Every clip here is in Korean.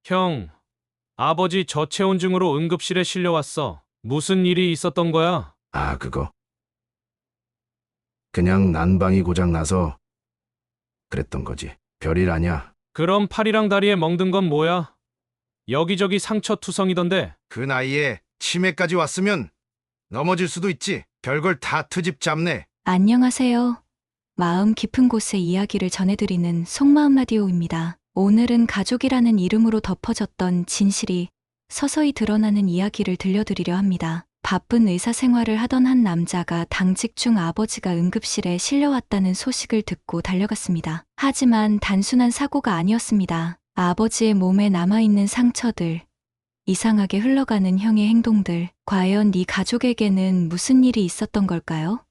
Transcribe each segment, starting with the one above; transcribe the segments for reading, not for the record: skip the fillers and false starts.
형, 아버지 저체온증으로 응급실에 실려왔어. 무슨 일이 있었던 거야? 아, 그거. 그냥 난방이 고장 나서 그랬던 거지. 별일 아냐. 그럼 팔이랑 다리에 멍든 건 뭐야? 여기저기 상처 투성이던데. 그 나이에 치매까지 왔으면 넘어질 수도 있지. 별걸 다 트집 잡네. 안녕하세요. 마음 깊은 곳의 이야기를 전해드리는 속마음 라디오입니다. 오늘은 가족이라는 이름으로 덮어졌던 진실이 서서히 드러나는 이야기를 들려드리려 합니다. 바쁜 의사 생활을 하던 한 남자가 당직 중 아버지가 응급실에 실려왔다는 소식을 듣고 달려갔습니다. 하지만 단순한 사고가 아니었습니다. 아버지의 몸에 남아있는 상처들, 이상하게 흘러가는 형의 행동들, 과연 네 가족에게는 무슨 일이 있었던 걸까요?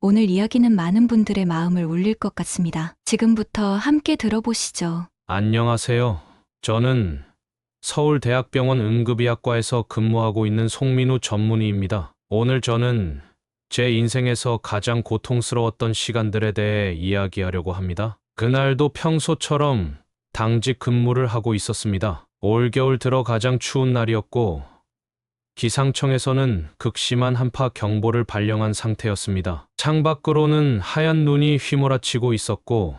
오늘 이야기는 많은 분들의 마음을 울릴 것 같습니다. 지금부터 함께 들어보시죠. 안녕하세요. 저는 서울대학병원 응급의학과에서 근무하고 있는 송민우 전문의입니다. 오늘 저는 제 인생에서 가장 고통스러웠던 시간들에 대해 이야기하려고 합니다. 그날도 평소처럼 당직 근무를 하고 있었습니다. 올겨울 들어 가장 추운 날이었고 기상청에서는 극심한 한파 경보를 발령한 상태였습니다. 창밖으로는 하얀 눈이 휘몰아치고 있었고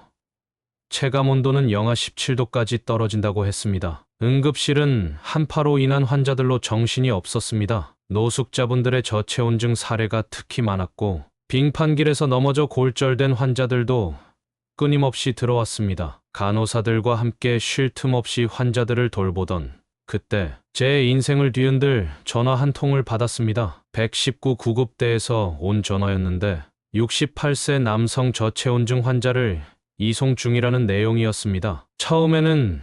체감 온도는 영하 17도까지 떨어진다고 했습니다. 응급실은 한파로 인한 환자들로 정신이 없었습니다. 노숙자분들의 저체온증 사례가 특히 많았고 빙판길에서 넘어져 골절된 환자들도 끊임없이 들어왔습니다. 간호사들과 함께 쉴 틈 없이 환자들을 돌보던 그때 제 인생을 뒤흔들 전화 한 통을 받았습니다. 119 구급대에서 온 전화였는데 68세 남성 저체온증 환자를 이송 중이라는 내용이었습니다. 처음에는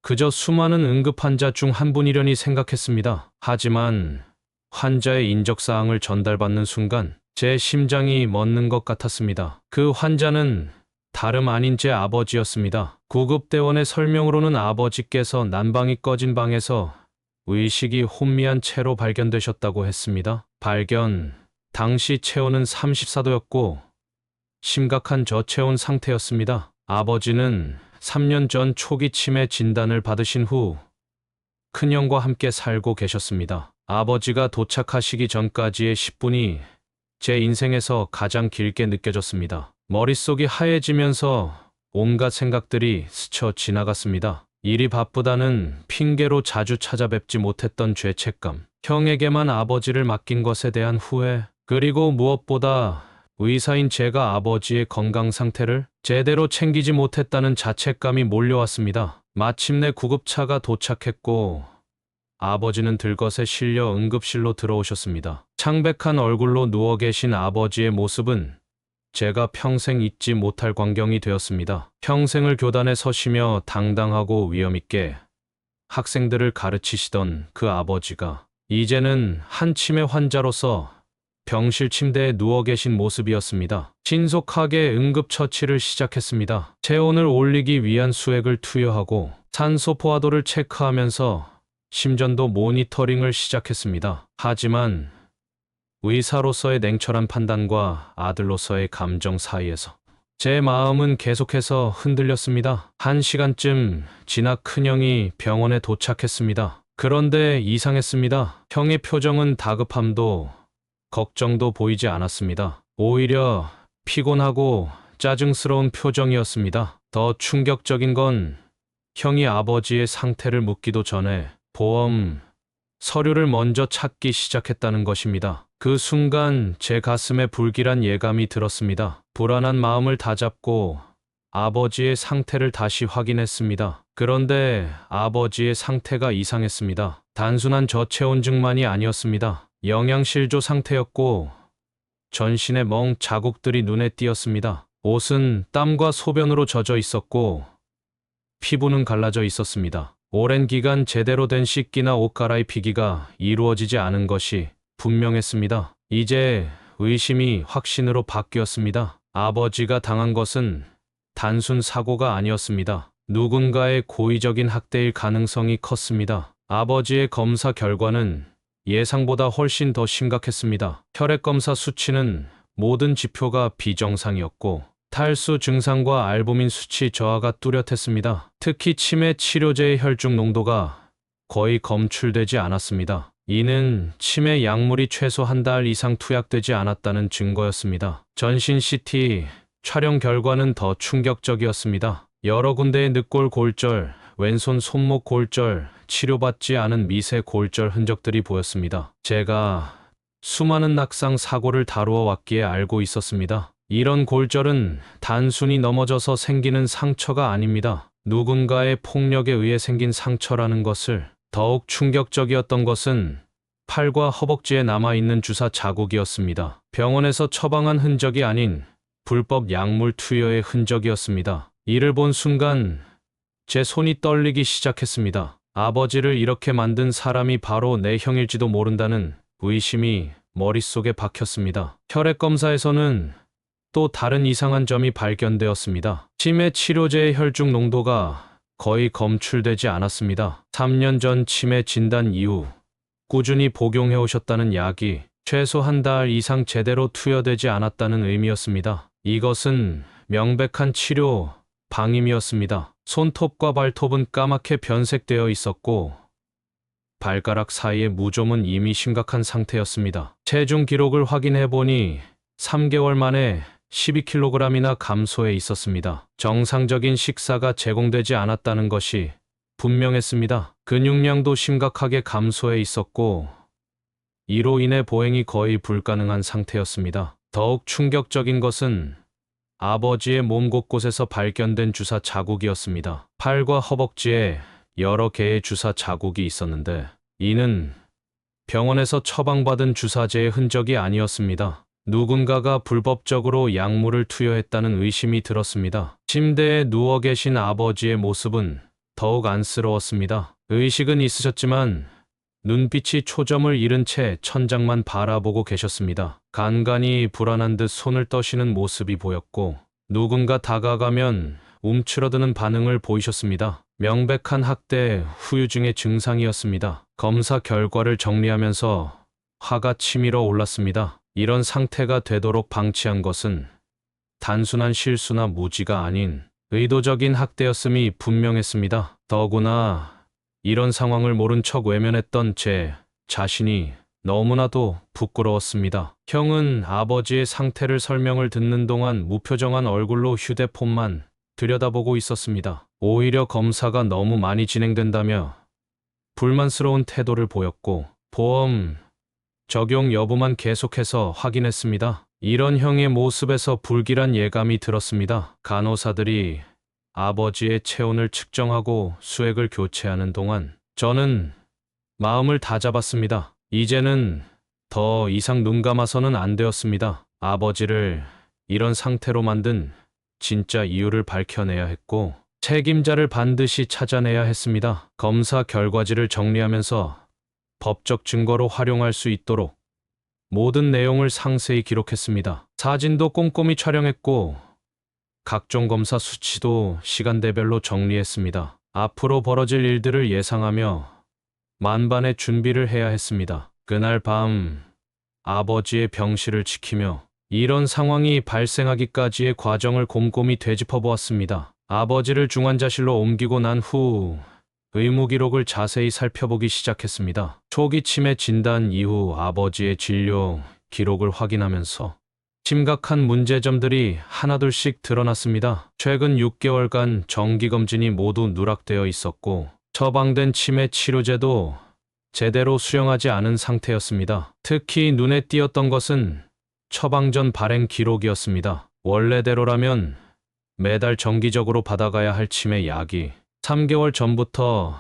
그저 수많은 응급 환자 중 한 분이려니 생각했습니다. 하지만 환자의 인적사항을 전달받는 순간 제 심장이 멎는 것 같았습니다. 그 환자는 다름 아닌 제 아버지였습니다. 구급대원의 설명으로는 아버지께서 난방이 꺼진 방에서 의식이 혼미한 채로 발견되셨다고 했습니다. 발견 당시 체온은 34도였고 심각한 저체온 상태였습니다. 아버지는 3년 전 초기 치매 진단을 받으신 후 큰형과 함께 살고 계셨습니다. 아버지가 도착하시기 전까지의 10분이 제 인생에서 가장 길게 느껴졌습니다. 머릿속이 하얘지면서 온갖 생각들이 스쳐 지나갔습니다. 일이 바쁘다는 핑계로 자주 찾아뵙지 못했던 죄책감, 형에게만 아버지를 맡긴 것에 대한 후회, 그리고 무엇보다 의사인 제가 아버지의 건강 상태를 제대로 챙기지 못했다는 자책감이 몰려왔습니다. 마침내 구급차가 도착했고 아버지는 들것에 실려 응급실로 들어오셨습니다. 창백한 얼굴로 누워 계신 아버지의 모습은 제가 평생 잊지 못할 광경이 되었습니다. 평생을 교단에 서시며 당당하고 위엄있게 학생들을 가르치시던 그 아버지가 이제는 한 치매 환자로서 병실 침대에 누워 계신 모습이었습니다. 신속하게 응급처치를 시작했습니다. 체온을 올리기 위한 수액을 투여하고 산소 포화도를 체크하면서 심전도 모니터링을 시작했습니다. 하지만 의사로서의 냉철한 판단과 아들로서의 감정 사이에서 제 마음은 계속해서 흔들렸습니다. 1시간쯤 지나 큰형이 병원에 도착했습니다. 그런데 이상했습니다. 형의 표정은 다급함도 걱정도 보이지 않았습니다. 오히려 피곤하고 짜증스러운 표정이었습니다. 더 충격적인 건 형이 아버지의 상태를 묻기도 전에 보험 서류를 먼저 찾기 시작했다는 것입니다. 그 순간 제 가슴에 불길한 예감이 들었습니다. 불안한 마음을 다잡고 아버지의 상태를 다시 확인했습니다. 그런데 아버지의 상태가 이상했습니다. 단순한 저체온증만이 아니었습니다. 영양실조 상태였고 전신에 멍 자국들이 눈에 띄었습니다. 옷은 땀과 소변으로 젖어 있었고 피부는 갈라져 있었습니다. 오랜 기간 제대로 된 씻기나 옷 갈아입히기가 이루어지지 않은 것이 분명했습니다. 이제 의심이 확신으로 바뀌었습니다. 아버지가 당한 것은 단순 사고가 아니었습니다. 누군가의 고의적인 학대일 가능성이 컸습니다. 아버지의 검사 결과는 예상보다 훨씬 더 심각했습니다. 혈액검사 수치는 모든 지표가 비정상이었고 탈수 증상과 알부민 수치 저하가 뚜렷했습니다. 특히 치매 치료제의 혈중 농도가 거의 검출되지 않았습니다. 이는 치매 약물이 최소 한 달 이상 투약되지 않았다는 증거였습니다. 전신 CT 촬영 결과는 더 충격적이었습니다. 여러 군데의 늑골 골절, 왼손 손목 골절, 치료받지 않은 미세 골절 흔적들이 보였습니다. 제가 수많은 낙상 사고를 다루어 왔기에 알고 있었습니다. 이런 골절은 단순히 넘어져서 생기는 상처가 아닙니다. 누군가의 폭력에 의해 생긴 상처라는 것을. 더욱 충격적이었던 것은 팔과 허벅지에 남아있는 주사 자국이었습니다. 병원에서 처방한 흔적이 아닌 불법 약물 투여의 흔적이었습니다. 이를 본 순간 제 손이 떨리기 시작했습니다. 아버지를 이렇게 만든 사람이 바로 내 형일지도 모른다는 의심이 머릿속에 박혔습니다. 혈액 검사에서는 또 다른 이상한 점이 발견되었습니다. 치매 치료제의 혈중 농도가 거의 검출되지 않았습니다. 3년 전 치매 진단 이후 꾸준히 복용해 오셨다는 약이 최소 한 달 이상 제대로 투여되지 않았다는 의미였습니다. 이것은 명백한 치료 방임이었습니다. 손톱과 발톱은 까맣게 변색되어 있었고 발가락 사이의 무좀은 이미 심각한 상태였습니다. 체중 기록을 확인해 보니 3개월 만에 12kg이나 감소해 있었습니다. 정상적인 식사가 제공되지 않았다는 것이 분명했습니다. 근육량도 심각하게 감소해 있었고 이로 인해 보행이 거의 불가능한 상태였습니다. 더욱 충격적인 것은 아버지의 몸 곳곳에서 발견된 주사 자국이었습니다. 팔과 허벅지에 여러 개의 주사 자국이 있었는데 이는 병원에서 처방받은 주사제의 흔적이 아니었습니다. 누군가가 불법적으로 약물을 투여했다는 의심이 들었습니다. 침대에 누워 계신 아버지의 모습은 더욱 안쓰러웠습니다. 의식은 있으셨지만 눈빛이 초점을 잃은 채 천장만 바라보고 계셨습니다. 간간히 불안한 듯 손을 떠시는 모습이 보였고 누군가 다가가면 움츠러드는 반응을 보이셨습니다. 명백한 학대 후유증의 증상이었습니다. 검사 결과를 정리하면서 화가 치밀어 올랐습니다. 이런 상태가 되도록 방치한 것은 단순한 실수나 무지가 아닌 의도적인 학대였음이 분명했습니다. 더구나 이런 상황을 모른 척 외면했던 제 자신이 너무나도 부끄러웠습니다. 형은 아버지의 상태를 설명을 듣는 동안 무표정한 얼굴로 휴대폰만 들여다보고 있었습니다. 오히려 검사가 너무 많이 진행된다며 불만스러운 태도를 보였고 보험 적용 여부만 계속해서 확인했습니다. 이런 형의 모습에서 불길한 예감이 들었습니다. 간호사들이 아버지의 체온을 측정하고 수액을 교체하는 동안 저는 마음을 다잡았습니다. 이제는 더 이상 눈 감아서는 안 되었습니다. 아버지를 이런 상태로 만든 진짜 이유를 밝혀내야 했고 책임자를 반드시 찾아내야 했습니다. 검사 결과지를 정리하면서 법적 증거로 활용할 수 있도록 모든 내용을 상세히 기록했습니다. 사진도 꼼꼼히 촬영했고 각종 검사 수치도 시간대별로 정리했습니다. 앞으로 벌어질 일들을 예상하며 만반의 준비를 해야 했습니다. 그날 밤 아버지의 병실을 지키며 이런 상황이 발생하기까지의 과정을 곰곰이 되짚어 보았습니다. 아버지를 중환자실로 옮기고 난 후 의무 기록을 자세히 살펴보기 시작했습니다. 초기 치매 진단 이후 아버지의 진료 기록을 확인하면서 심각한 문제점들이 하나둘씩 드러났습니다. 최근 6개월간 정기검진이 모두 누락되어 있었고 처방된 치매 치료제도 제대로 수용하지 않은 상태였습니다. 특히 눈에 띄었던 것은 처방 전 발행 기록이었습니다. 원래대로라면 매달 정기적으로 받아가야 할 치매 약이 3개월 전부터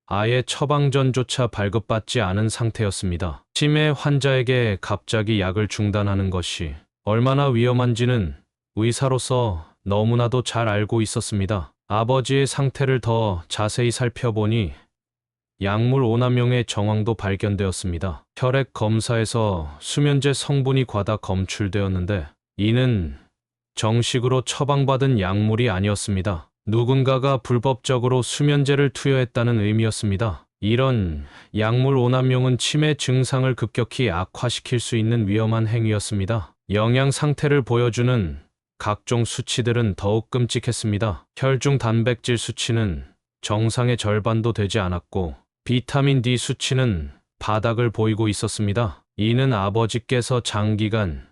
아예 처방 전조차 발급받지 않은 상태였습니다. 치매 환자에게 갑자기 약을 중단하는 것이 얼마나 위험한지는 의사로서 너무나도 잘 알고 있었습니다. 아버지의 상태를 더 자세히 살펴보니 약물 오남용의 정황도 발견되었습니다. 혈액 검사에서 수면제 성분이 과다 검출되었는데 이는 정식으로 처방받은 약물이 아니었습니다. 누군가가 불법적으로 수면제를 투여했다는 의미였습니다. 이런 약물 오남용은 치매 증상을 급격히 악화시킬 수 있는 위험한 행위였습니다. 영양 상태를 보여주는 각종 수치들은 더욱 끔찍했습니다. 혈중 단백질 수치는 정상의 절반도 되지 않았고 비타민 D 수치는 바닥을 보이고 있었습니다. 이는 아버지께서 장기간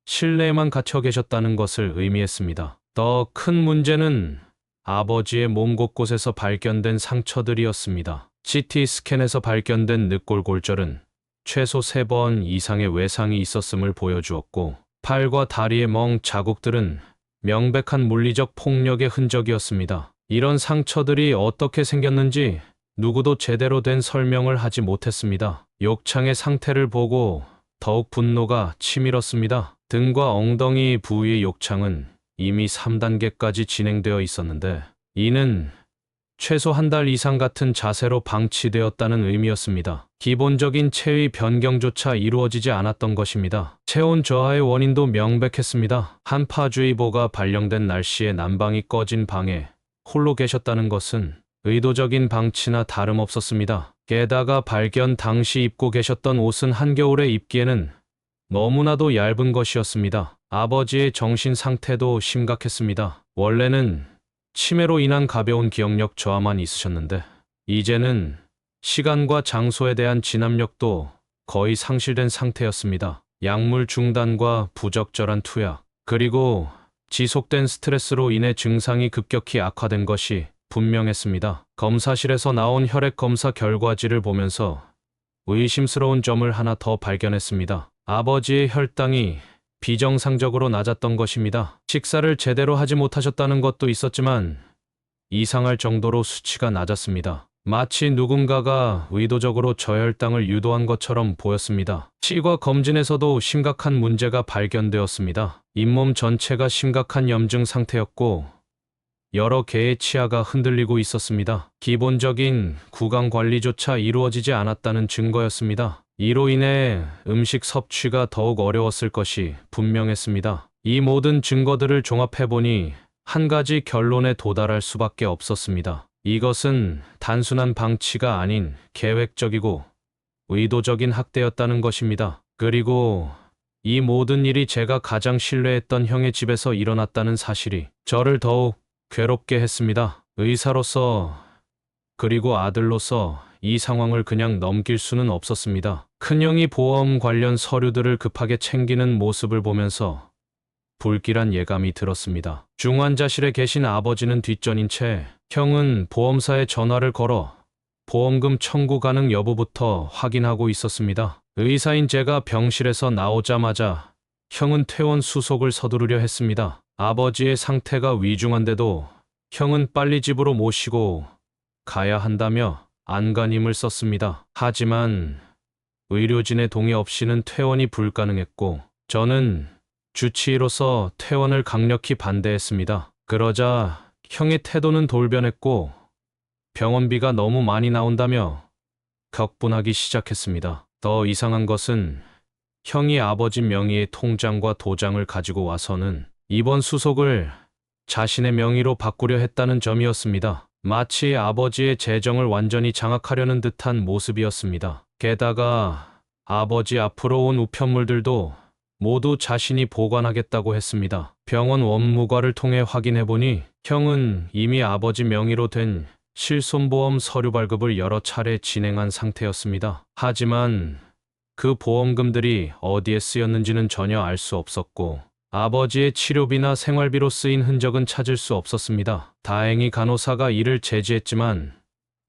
실내에만 갇혀 계셨다는 것을 의미했습니다. 더 큰 문제는 아버지의 몸 곳곳에서 발견된 상처들이었습니다. CT 스캔에서 발견된 늑골골절은 최소 3번 이상의 외상이 있었음을 보여주었고 팔과 다리의 멍 자국들은 명백한 물리적 폭력의 흔적이었습니다. 이런 상처들이 어떻게 생겼는지 누구도 제대로 된 설명을 하지 못했습니다. 욕창의 상태를 보고 더욱 분노가 치밀었습니다. 등과 엉덩이 부위의 욕창은 이미 3단계까지 진행되어 있었는데 이는 최소 한 달 이상 같은 자세로 방치되었다는 의미였습니다. 기본적인 체위 변경조차 이루어지지 않았던 것입니다. 체온 저하의 원인도 명백했습니다. 한파주의보가 발령된 날씨에 난방이 꺼진 방에 홀로 계셨다는 것은 의도적인 방치나 다름없었습니다. 게다가 발견 당시 입고 계셨던 옷은 한겨울에 입기에는 너무나도 얇은 것이었습니다. 아버지의 정신 상태도 심각했습니다. 원래는 치매로 인한 가벼운 기억력 저하만 있으셨는데 이제는 시간과 장소에 대한 진압력도 거의 상실된 상태였습니다. 약물 중단과 부적절한 투약, 그리고 지속된 스트레스로 인해 증상이 급격히 악화된 것이 분명했습니다. 검사실에서 나온 혈액 검사 결과지를 보면서 의심스러운 점을 하나 더 발견했습니다. 아버지의 혈당이 비정상적으로 낮았던 것입니다. 식사를 제대로 하지 못하셨다는 것도 있었지만 이상할 정도로 수치가 낮았습니다. 마치 누군가가 의도적으로 저혈당을 유도한 것처럼 보였습니다. 치과 검진에서도 심각한 문제가 발견되었습니다. 잇몸 전체가 심각한 염증 상태였고 여러 개의 치아가 흔들리고 있었습니다. 기본적인 구강 관리조차 이루어지지 않았다는 증거였습니다. 이로 인해 음식 섭취가 더욱 어려웠을 것이 분명했습니다. 이 모든 증거들을 종합해보니 한 가지 결론에 도달할 수밖에 없었습니다. 이것은 단순한 방치가 아닌 계획적이고 의도적인 학대였다는 것입니다. 그리고 이 모든 일이 제가 가장 신뢰했던 형의 집에서 일어났다는 사실이 저를 더욱 괴롭게 했습니다. 의사로서 그리고 아들로서 이 상황을 그냥 넘길 수는 없었습니다. 큰형이 보험 관련 서류들을 급하게 챙기는 모습을 보면서 불길한 예감이 들었습니다. 중환자실에 계신 아버지는 뒷전인 채 형은 보험사에 전화를 걸어 보험금 청구 가능 여부부터 확인하고 있었습니다. 의사인 제가 병실에서 나오자마자 형은 퇴원 수속을 서두르려 했습니다. 아버지의 상태가 위중한데도 형은 빨리 집으로 모시고 가야 한다며 안간힘을 썼습니다. 하지만 의료진의 동의 없이는 퇴원이 불가능했고 저는 주치의로서 퇴원을 강력히 반대했습니다. 그러자 형의 태도는 돌변했고 병원비가 너무 많이 나온다며 격분하기 시작했습니다. 더 이상한 것은 형이 아버지 명의의 통장과 도장을 가지고 와서는 이번 수속을 자신의 명의로 바꾸려 했다는 점이었습니다. 마치 아버지의 재정을 완전히 장악하려는 듯한 모습이었습니다. 게다가 아버지 앞으로 온 우편물들도 모두 자신이 보관하겠다고 했습니다. 병원 원무과를 통해 확인해보니 형은 이미 아버지 명의로 된 실손보험 서류 발급을 여러 차례 진행한 상태였습니다. 하지만 그 보험금들이 어디에 쓰였는지는 전혀 알 수 없었고 아버지의 치료비나 생활비로 쓰인 흔적은 찾을 수 없었습니다. 다행히 간호사가 이를 제지했지만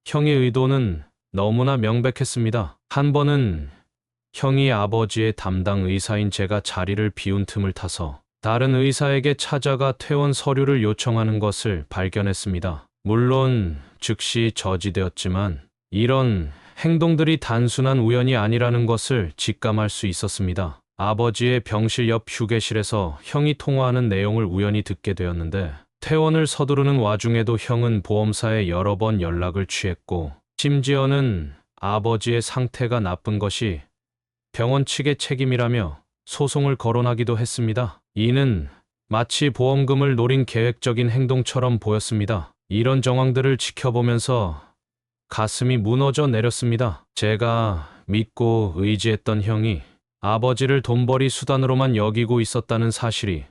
형의 의도는 너무나 명백했습니다. 한 번은 형이 아버지의 담당 의사인 제가 자리를 비운 틈을 타서 다른 의사에게 찾아가 퇴원 서류를 요청하는 것을 발견했습니다. 물론 즉시 저지되었지만 이런 행동들이 단순한 우연이 아니라는 것을 직감할 수 있었습니다. 아버지의 병실 옆 휴게실에서 형이 통화하는 내용을 우연히 듣게 되었는데 퇴원을 서두르는 와중에도 형은 보험사에 여러 번 연락을 취했고 심지어는 아버지의 상태가 나쁜 것이 병원 측의 책임이라며 소송을 거론하기도 했습니다. 이는 마치 보험금을 노린 계획적인 행동처럼 보였습니다. 이런 정황들을 지켜보면서 가슴이 무너져 내렸습니다. 제가 믿고 의지했던 형이 아버지를 돈벌이 수단으로만 여기고 있었다는 사실이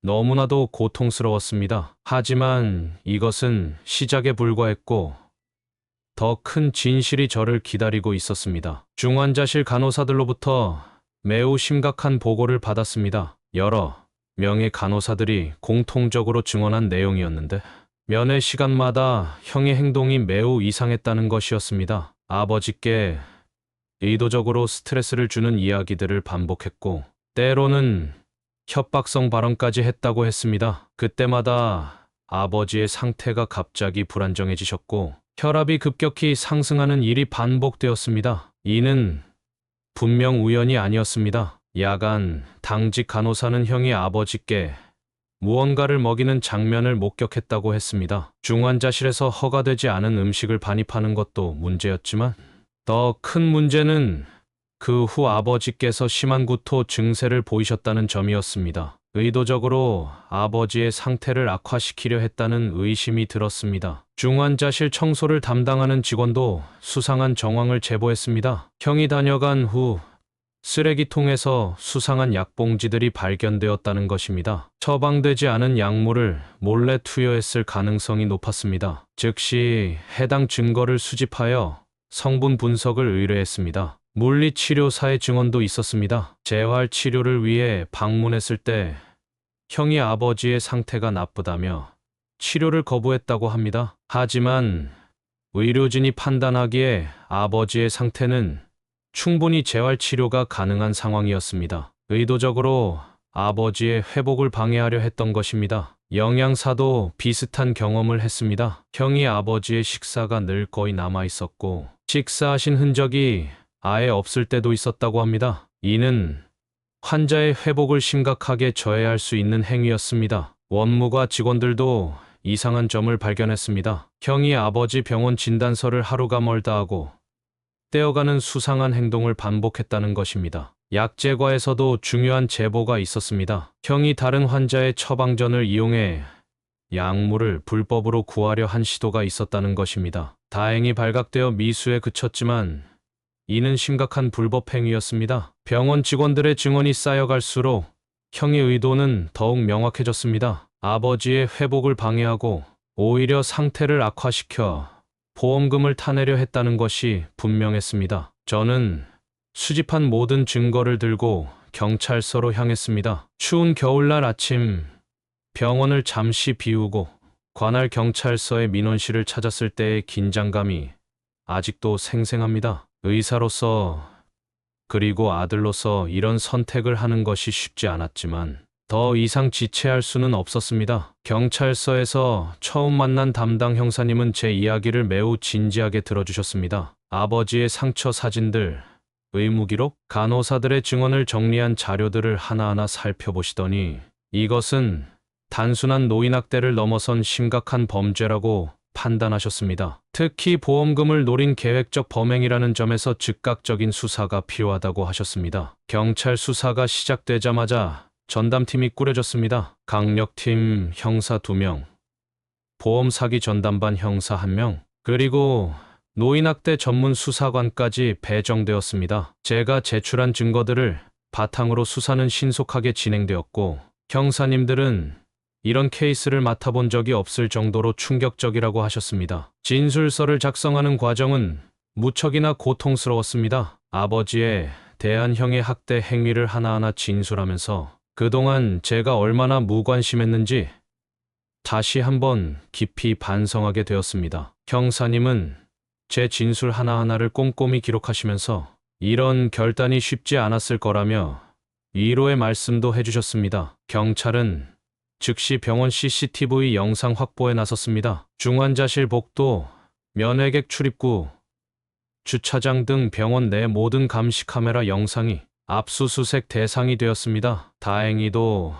너무나도 고통스러웠습니다. 하지만 이것은 시작에 불과했고 더 큰 진실이 저를 기다리고 있었습니다. 중환자실 간호사들로부터 매우 심각한 보고를 받았습니다. 여러 명의 간호사들이 공통적으로 증언한 내용이었는데 면회 시간마다 형의 행동이 매우 이상했다는 것이었습니다. 아버지께 의도적으로 스트레스를 주는 이야기들을 반복했고 때로는 협박성 발언까지 했다고 했습니다. 그때마다 아버지의 상태가 갑자기 불안정해지셨고 혈압이 급격히 상승하는 일이 반복되었습니다. 이는 분명 우연이 아니었습니다. 야간 당직 간호사는 형이 아버지께 무언가를 먹이는 장면을 목격했다고 했습니다. 중환자실에서 허가되지 않은 음식을 반입하는 것도 문제였지만 더 큰 문제는 그 후 아버지께서 심한 구토 증세를 보이셨다는 점이었습니다. 의도적으로 아버지의 상태를 악화시키려 했다는 의심이 들었습니다. 중환자실 청소를 담당하는 직원도 수상한 정황을 제보했습니다. 형이 다녀간 후 쓰레기통에서 수상한 약봉지들이 발견되었다는 것입니다. 처방되지 않은 약물을 몰래 투여했을 가능성이 높았습니다. 즉시 해당 증거를 수집하여 성분 분석을 의뢰했습니다. 물리치료사의 증언도 있었습니다. 재활 치료를 위해 방문했을 때 형이 아버지의 상태가 나쁘다며 치료를 거부했다고 합니다. 하지만 의료진이 판단하기에 아버지의 상태는 충분히 재활 치료가 가능한 상황이었습니다. 의도적으로 아버지의 회복을 방해하려 했던 것입니다. 영양사도 비슷한 경험을 했습니다. 형이 아버지의 식사가 늘 거의 남아 있었고 식사하신 흔적이 아예 없을 때도 있었다고 합니다. 이는 환자의 회복을 심각하게 저해할 수 있는 행위였습니다. 원무과 직원들도 이상한 점을 발견했습니다. 형이 아버지 병원 진단서를 하루가 멀다 하고 떼어가는 수상한 행동을 반복했다는 것입니다. 약제과에서도 중요한 제보가 있었습니다. 형이 다른 환자의 처방전을 이용해 약물을 불법으로 구하려 한 시도가 있었다는 것입니다. 다행히 발각되어 미수에 그쳤지만 이는 심각한 불법 행위였습니다. 병원 직원들의 증언이 쌓여갈수록 형의 의도는 더욱 명확해졌습니다. 아버지의 회복을 방해하고 오히려 상태를 악화시켜 보험금을 타내려 했다는 것이 분명했습니다. 저는 수집한 모든 증거를 들고 경찰서로 향했습니다. 추운 겨울날 아침 병원을 잠시 비우고 관할 경찰서의 민원실을 찾았을 때의 긴장감이 아직도 생생합니다. 의사로서 그리고 아들로서 이런 선택을 하는 것이 쉽지 않았지만 더 이상 지체할 수는 없었습니다. 경찰서에서 처음 만난 담당 형사님은 제 이야기를 매우 진지하게 들어주셨습니다. 아버지의 상처 사진들, 의무기록, 간호사들의 증언을 정리한 자료들을 하나하나 살펴보시더니 이것은 단순한 노인학대를 넘어선 심각한 범죄라고 판단하셨습니다. 특히 보험금을 노린 계획적 범행이라는 점에서 즉각적인 수사가 필요하다고 하셨습니다. 경찰 수사가 시작되자마자 전담팀이 꾸려졌습니다. 강력팀 형사 2명, 보험 사기 전담반 형사 1명, 그리고 노인학대 전문 수사관까지 배정되었습니다. 제가 제출한 증거들을 바탕으로 수사는 신속하게 진행되었고 형사님들은 이런 케이스를 맡아본 적이 없을 정도로 충격적이라고 하셨습니다. 진술서를 작성하는 과정은 무척이나 고통스러웠습니다. 아버지에 대한 형의 학대 행위를 하나하나 진술하면서 그동안 제가 얼마나 무관심했는지 다시 한번 깊이 반성하게 되었습니다. 형사님은 제 진술 하나하나를 꼼꼼히 기록하시면서 이런 결단이 쉽지 않았을 거라며 위로의 말씀도 해주셨습니다. 경찰은 즉시 병원 CCTV 영상 확보에 나섰습니다. 중환자실 복도, 면회객 출입구, 주차장 등 병원 내 모든 감시 카메라 영상이 압수수색 대상이 되었습니다. 다행히도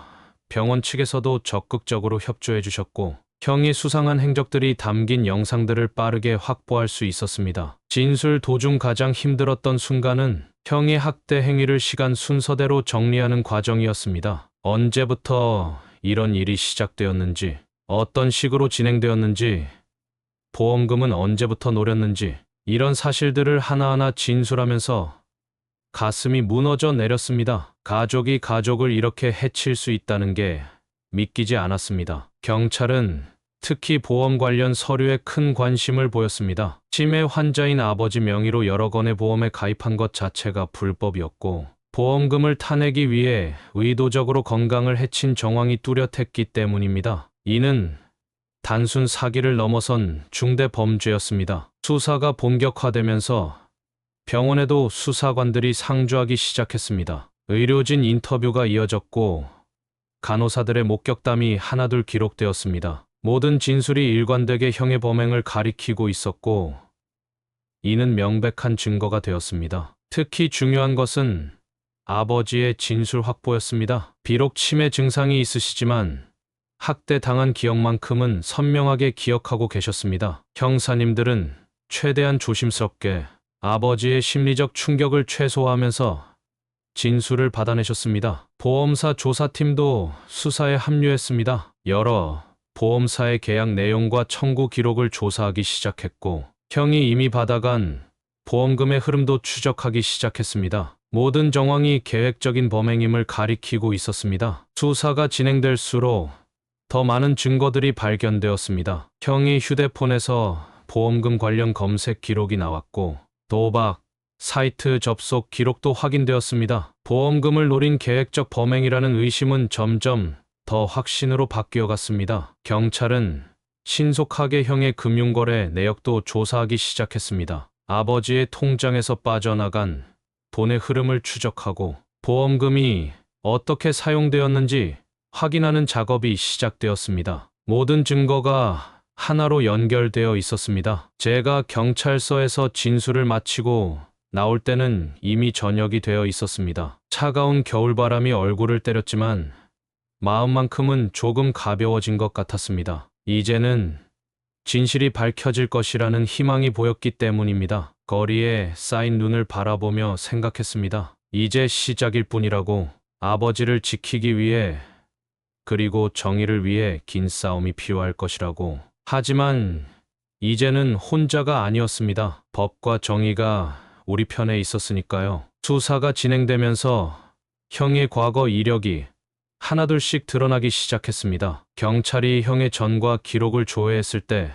병원 측에서도 적극적으로 협조해 주셨고 형이 수상한 행적들이 담긴 영상들을 빠르게 확보할 수 있었습니다. 진술 도중 가장 힘들었던 순간은 형의 학대 행위를 시간 순서대로 정리하는 과정이었습니다. 언제부터 이런 일이 시작되었는지, 어떤 식으로 진행되었는지, 보험금은 언제부터 노렸는지 이런 사실들을 하나하나 진술하면서 가슴이 무너져 내렸습니다. 가족이 가족을 이렇게 해칠 수 있다는 게 믿기지 않았습니다. 경찰은 특히 보험 관련 서류에 큰 관심을 보였습니다. 치매 환자인 아버지 명의로 여러 건의 보험에 가입한 것 자체가 불법이었고, 보험금을 타내기 위해 의도적으로 건강을 해친 정황이 뚜렷했기 때문입니다. 이는 단순 사기를 넘어선 중대 범죄였습니다. 수사가 본격화되면서 병원에도 수사관들이 상주하기 시작했습니다. 의료진 인터뷰가 이어졌고, 간호사들의 목격담이 하나둘 기록되었습니다. 모든 진술이 일관되게 형의 범행을 가리키고 있었고, 이는 명백한 증거가 되었습니다. 특히 중요한 것은 아버지의 진술 확보였습니다. 비록 치매 증상이 있으시지만 학대 당한 기억만큼은 선명하게 기억하고 계셨습니다. 형사님들은 최대한 조심스럽게 아버지의 심리적 충격을 최소화하면서 진술을 받아내셨습니다. 보험사 조사팀도 수사에 합류했습니다. 여러 보험사의 계약 내용과 청구 기록을 조사하기 시작했고, 형이 이미 받아간 보험금의 흐름도 추적하기 시작했습니다. 모든 정황이 계획적인 범행임을 가리키고 있었습니다. 수사가 진행될수록 더 많은 증거들이 발견되었습니다. 형의 휴대폰에서 보험금 관련 검색 기록이 나왔고, 도박 사이트 접속 기록도 확인되었습니다. 보험금을 노린 계획적 범행이라는 의심은 점점 더 확신으로 바뀌어갔습니다. 경찰은 신속하게 형의 금융거래 내역도 조사하기 시작했습니다. 아버지의 통장에서 빠져나간 돈의 흐름을 추적하고 보험금이 어떻게 사용되었는지 확인하는 작업이 시작되었습니다. 모든 증거가 하나로 연결되어 있었습니다. 제가 경찰서에서 진술을 마치고 나올 때는 이미 저녁이 되어 있었습니다. 차가운 겨울바람이 얼굴을 때렸지만 마음만큼은 조금 가벼워진 것 같았습니다. 이제는 진실이 밝혀질 것이라는 희망이 보였기 때문입니다. 거리에 쌓인 눈을 바라보며 생각했습니다. 이제 시작일 뿐이라고. 아버지를 지키기 위해, 그리고 정의를 위해 긴 싸움이 필요할 것이라고. 하지만 이제는 혼자가 아니었습니다. 법과 정의가 우리 편에 있었으니까요. 수사가 진행되면서 형의 과거 이력이 하나둘씩 드러나기 시작했습니다. 경찰이 형의 전과 기록을 조회했을 때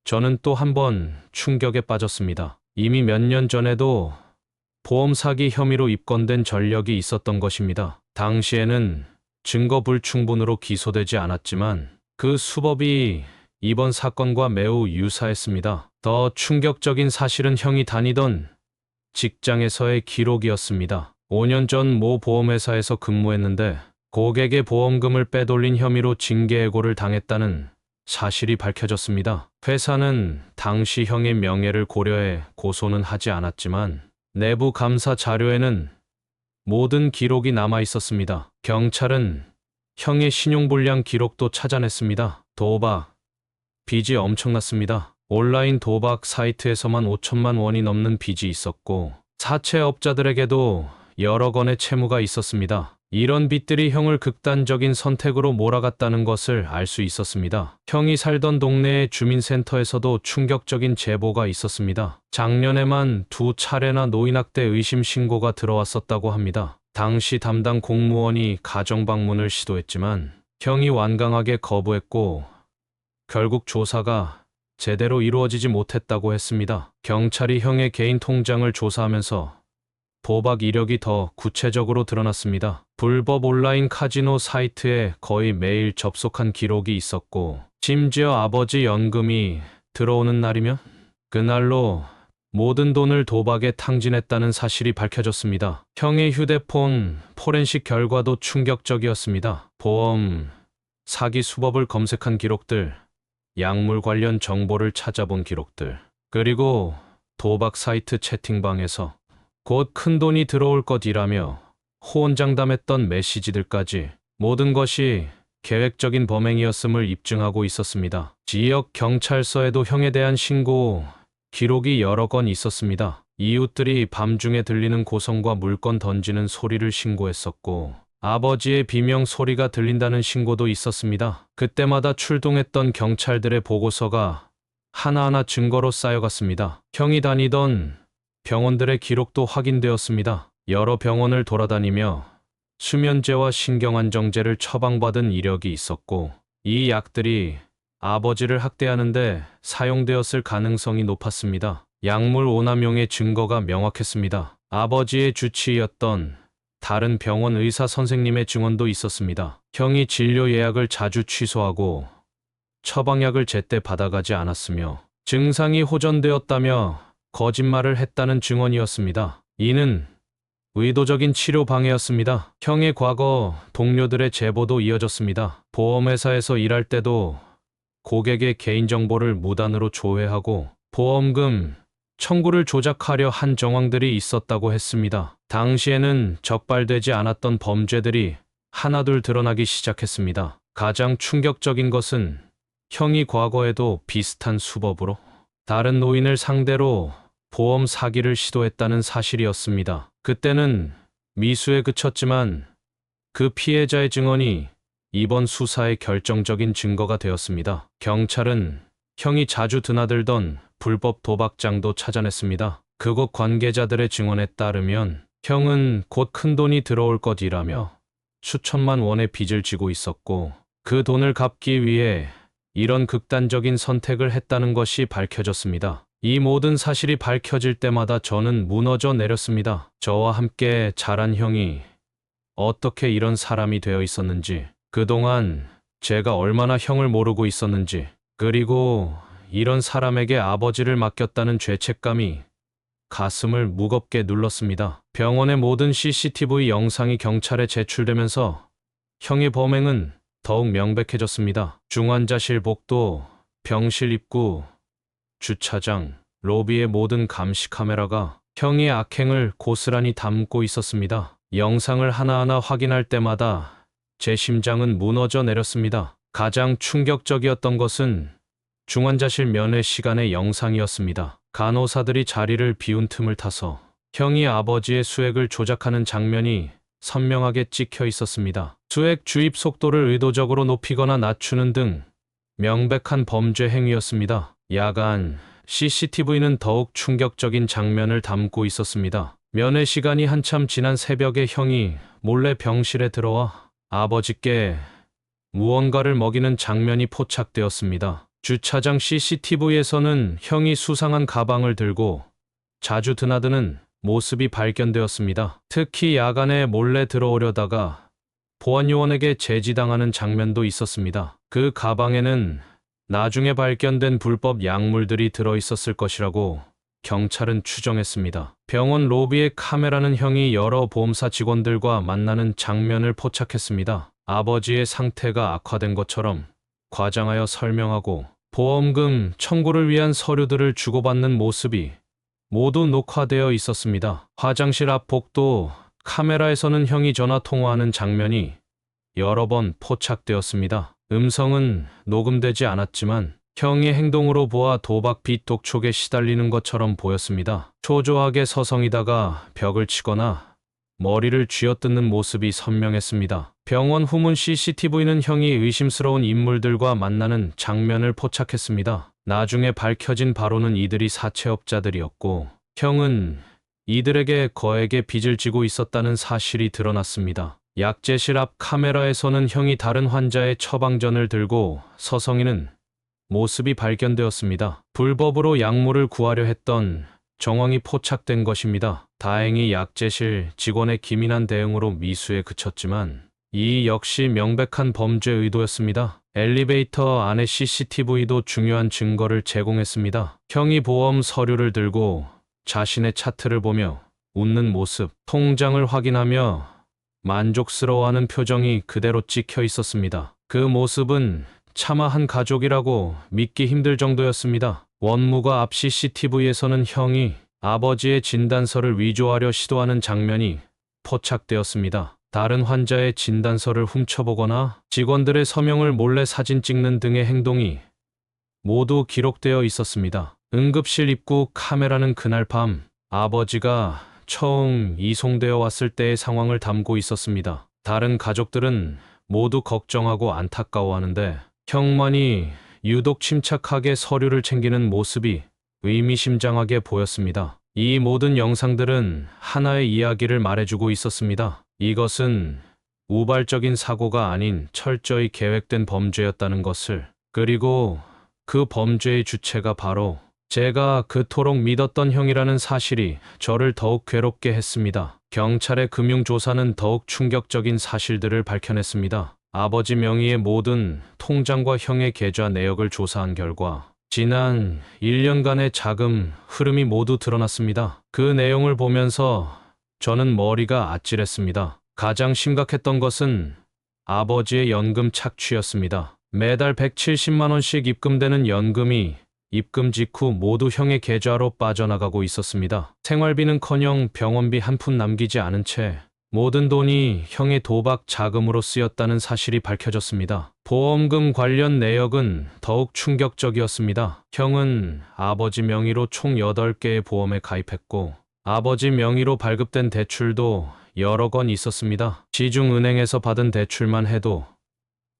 저는 또 한 번 충격에 빠졌습니다. 이미 몇 년 전에도 보험 사기 혐의로 입건된 전력이 있었던 것입니다. 당시에는 증거 불충분으로 기소되지 않았지만 그 수법이 이번 사건과 매우 유사했습니다. 더 충격적인 사실은 형이 다니던 직장에서의 기록이었습니다. 5년 전 모 보험회사에서 근무했는데 고객의 보험금을 빼돌린 혐의로 징계해고를 당했다는 사실이 밝혀졌습니다. 회사는 당시 형의 명예를 고려해 고소는 하지 않았지만 내부 감사 자료에는 모든 기록이 남아 있었습니다. 경찰은 형의 신용불량 기록도 찾아냈습니다. 도박, 빚이 엄청났습니다. 온라인 도박 사이트에서만 5천만 원이 넘는 빚이 있었고 사채업자들에게도 여러 건의 채무가 있었습니다. 이런 빚들이 형을 극단적인 선택으로 몰아갔다는 것을 알 수 있었습니다. 형이 살던 동네의 주민센터에서도 충격적인 제보가 있었습니다. 작년에만 2차례나 노인학대 의심 신고가 들어왔었다고 합니다. 당시 담당 공무원이 가정방문을 시도했지만 형이 완강하게 거부했고 결국 조사가 제대로 이루어지지 못했다고 했습니다. 경찰이 형의 개인 통장을 조사하면서 도박 이력이 더 구체적으로 드러났습니다. 불법 온라인 카지노 사이트에 거의 매일 접속한 기록이 있었고 심지어 아버지 연금이 들어오는 날이면 그날로 모든 돈을 도박에 탕진했다는 사실이 밝혀졌습니다. 형의 휴대폰 포렌식 결과도 충격적이었습니다. 보험 사기 수법을 검색한 기록들, 약물 관련 정보를 찾아본 기록들, 그리고 도박 사이트 채팅방에서 곧 큰돈이 들어올 것이라며 호언장담했던 메시지들까지 모든 것이 계획적인 범행이었음을 입증하고 있었습니다. 지역 경찰서에도 형에 대한 신고 기록이 여러 건 있었습니다. 이웃들이 밤중에 들리는 고성과 물건 던지는 소리를 신고했었고 아버지의 비명 소리가 들린다는 신고도 있었습니다. 그때마다 출동했던 경찰들의 보고서가 하나하나 증거로 쌓여갔습니다. 형이 다니던 병원들의 기록도 확인되었습니다. 여러 병원을 돌아다니며 수면제와 신경안정제를 처방받은 이력이 있었고, 이 약들이 아버지를 학대하는데 사용되었을 가능성이 높았습니다. 약물 오남용의 증거가 명확했습니다. 아버지의 주치의였던 다른 병원 의사 선생님의 증언도 있었습니다. 형이 진료 예약을 자주 취소하고 처방약을 제때 받아가지 않았으며 증상이 호전되었다며 거짓말을 했다는 증언이었습니다. 이는 의도적인 치료 방해였습니다. 형의 과거 동료들의 제보도 이어졌습니다. 보험회사에서 일할 때도 고객의 개인정보를 무단으로 조회하고 보험금 청구를 조작하려 한 정황들이 있었다고 했습니다. 당시에는 적발되지 않았던 범죄들이 하나둘 드러나기 시작했습니다. 가장 충격적인 것은 형이 과거에도 비슷한 수법으로 다른 노인을 상대로 보험 사기를 시도했다는 사실이었습니다. 그때는 미수에 그쳤지만 그 피해자의 증언이 이번 수사의 결정적인 증거가 되었습니다. 경찰은 형이 자주 드나들던 불법 도박장도 찾아냈습니다. 그곳 관계자들의 증언에 따르면 형은 곧 큰돈이 들어올 것이라며 수천만 원의 빚을 지고 있었고 그 돈을 갚기 위해 이런 극단적인 선택을 했다는 것이 밝혀졌습니다. 이 모든 사실이 밝혀질 때마다 저는 무너져 내렸습니다. 저와 함께 자란 형이 어떻게 이런 사람이 되어 있었는지, 그동안 제가 얼마나 형을 모르고 있었는지, 그리고 이런 사람에게 아버지를 맡겼다는 죄책감이 가슴을 무겁게 눌렀습니다. 병원의 모든 CCTV 영상이 경찰에 제출되면서 형의 범행은 더욱 명백해졌습니다. 중환자실 복도, 병실 입구, 주차장, 로비의 모든 감시 카메라가 형의 악행을 고스란히 담고 있었습니다. 영상을 하나하나 확인할 때마다 제 심장은 무너져 내렸습니다. 가장 충격적이었던 것은 중환자실 면회 시간의 영상이었습니다. 간호사들이 자리를 비운 틈을 타서 형이 아버지의 수액을 조작하는 장면이 선명하게 찍혀 있었습니다. 수액 주입 속도를 의도적으로 높이거나 낮추는 등 명백한 범죄 행위였습니다. 야간 CCTV는 더욱 충격적인 장면을 담고 있었습니다. 면회 시간이 한참 지난 새벽에 형이 몰래 병실에 들어와 아버지께 무언가를 먹이는 장면이 포착되었습니다. 주차장 CCTV에서는 형이 수상한 가방을 들고 자주 드나드는 모습이 발견되었습니다. 특히 야간에 몰래 들어오려다가 보안요원에게 제지당하는 장면도 있었습니다. 그 가방에는 나중에 발견된 불법 약물들이 들어있었을 것이라고 경찰은 추정했습니다. 병원 로비의 카메라는 형이 여러 보험사 직원들과 만나는 장면을 포착했습니다. 아버지의 상태가 악화된 것처럼 과장하여 설명하고 보험금 청구를 위한 서류들을 주고받는 모습이 모두 녹화되어 있었습니다. 화장실 앞 복도 카메라에서는 형이 전화 통화하는 장면이 여러 번 포착되었습니다. 음성은 녹음되지 않았지만 형의 행동으로 보아 도박 빚 독촉에 시달리는 것처럼 보였습니다. 초조하게 서성이다가 벽을 치거나 머리를 쥐어뜯는 모습이 선명했습니다. 병원 후문 CCTV는 형이 의심스러운 인물들과 만나는 장면을 포착했습니다. 나중에 밝혀진 바로는 이들이 사채업자들이었고 형은 이들에게 거액의 빚을 지고 있었다는 사실이 드러났습니다. 약제실 앞 카메라에서는 형이 다른 환자의 처방전을 들고 서성이는 모습이 발견되었습니다. 불법으로 약물을 구하려 했던 정황이 포착된 것입니다. 다행히 약제실 직원의 기민한 대응으로 미수에 그쳤지만 이 역시 명백한 범죄 의도였습니다. 엘리베이터 안의 CCTV도 중요한 증거를 제공했습니다. 형이 보험 서류를 들고 자신의 차트를 보며 웃는 모습, 통장을 확인하며 만족스러워하는 표정이 그대로 찍혀 있었습니다. 그 모습은 차마 한 가족이라고 믿기 힘들 정도였습니다. 원무과 앞 CCTV에서는 형이 아버지의 진단서를 위조하려 시도하는 장면이 포착되었습니다. 다른 환자의 진단서를 훔쳐보거나 직원들의 서명을 몰래 사진 찍는 등의 행동이 모두 기록되어 있었습니다. 응급실 입구 카메라는 그날 밤 아버지가 처음 이송되어 왔을 때의 상황을 담고 있었습니다. 다른 가족들은 모두 걱정하고 안타까워하는데 형만이 유독 침착하게 서류를 챙기는 모습이 의미심장하게 보였습니다. 이 모든 영상들은 하나의 이야기를 말해주고 있었습니다. 이것은 우발적인 사고가 아닌 철저히 계획된 범죄였다는 것을, 그리고 그 범죄의 주체가 바로 제가 그토록 믿었던 형이라는 사실이 저를 더욱 괴롭게 했습니다. 경찰의 금융조사는 더욱 충격적인 사실들을 밝혀냈습니다. 아버지 명의의 모든 통장과 형의 계좌 내역을 조사한 결과 지난 1년간의 자금 흐름이 모두 드러났습니다. 그 내용을 보면서 저는 머리가 아찔했습니다. 가장 심각했던 것은 아버지의 연금 착취였습니다. 매달 170만 원씩 입금되는 연금이 입금 직후 모두 형의 계좌로 빠져나가고 있었습니다. 생활비는커녕 병원비 한 푼 남기지 않은 채 모든 돈이 형의 도박 자금으로 쓰였다는 사실이 밝혀졌습니다. 보험금 관련 내역은 더욱 충격적이었습니다. 형은 아버지 명의로 총 8개의 보험에 가입했고 아버지 명의로 발급된 대출도 여러 건 있었습니다. 시중은행에서 받은 대출만 해도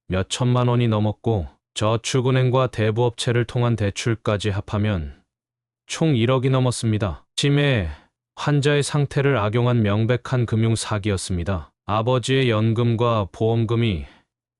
몇 천만 원이 넘었고 저축은행과 대부업체를 통한 대출까지 합하면 총 1억이 넘었습니다. 치매 환자의 상태를 악용한 명백한 금융 사기였습니다. 아버지의 연금과 보험금이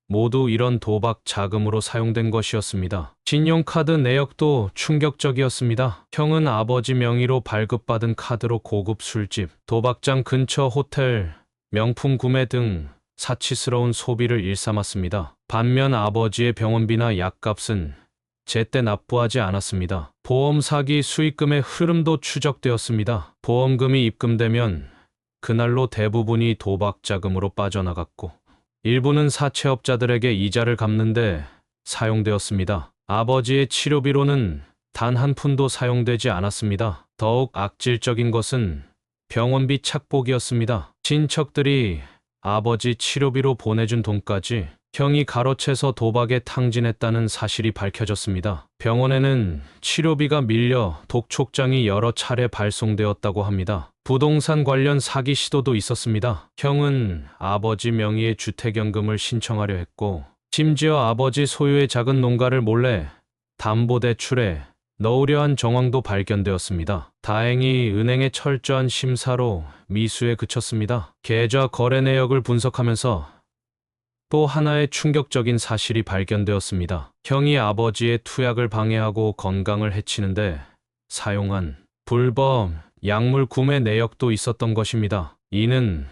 모두 이런 도박 자금으로 사용된 것이었습니다. 신용카드 내역도 충격적이었습니다. 형은 아버지 명의로 발급받은 카드로 고급 술집, 도박장 근처 호텔, 명품 구매 등 사치스러운 소비를 일삼았습니다. 반면 아버지의 병원비나 약값은 제때 납부하지 않았습니다. 보험 사기 수익금의 흐름도 추적되었습니다. 보험금이 입금되면 그날로 대부분이 도박 자금으로 빠져나갔고 일부는 사채업자들에게 이자를 갚는데 사용되었습니다. 아버지의 치료비로는 단 한 푼도 사용되지 않았습니다. 더욱 악질적인 것은 병원비 착복이었습니다. 친척들이 아버지 치료비로 보내준 돈까지 형이 가로채서 도박에 탕진했다는 사실이 밝혀졌습니다. 병원에는 치료비가 밀려 독촉장이 여러 차례 발송되었다고 합니다. 부동산 관련 사기 시도도 있었습니다. 형은 아버지 명의의 주택연금을 신청하려 했고 심지어 아버지 소유의 작은 농가를 몰래 담보대출에 넣으려 한 정황도 발견되었습니다. 다행히 은행의 철저한 심사로 미수에 그쳤습니다. 계좌 거래 내역을 분석하면서 또 하나의 충격적인 사실이 발견되었습니다. 형이 아버지의 투약을 방해하고 건강을 해치는데 사용한 불법 약물 구매 내역도 있었던 것입니다. 이는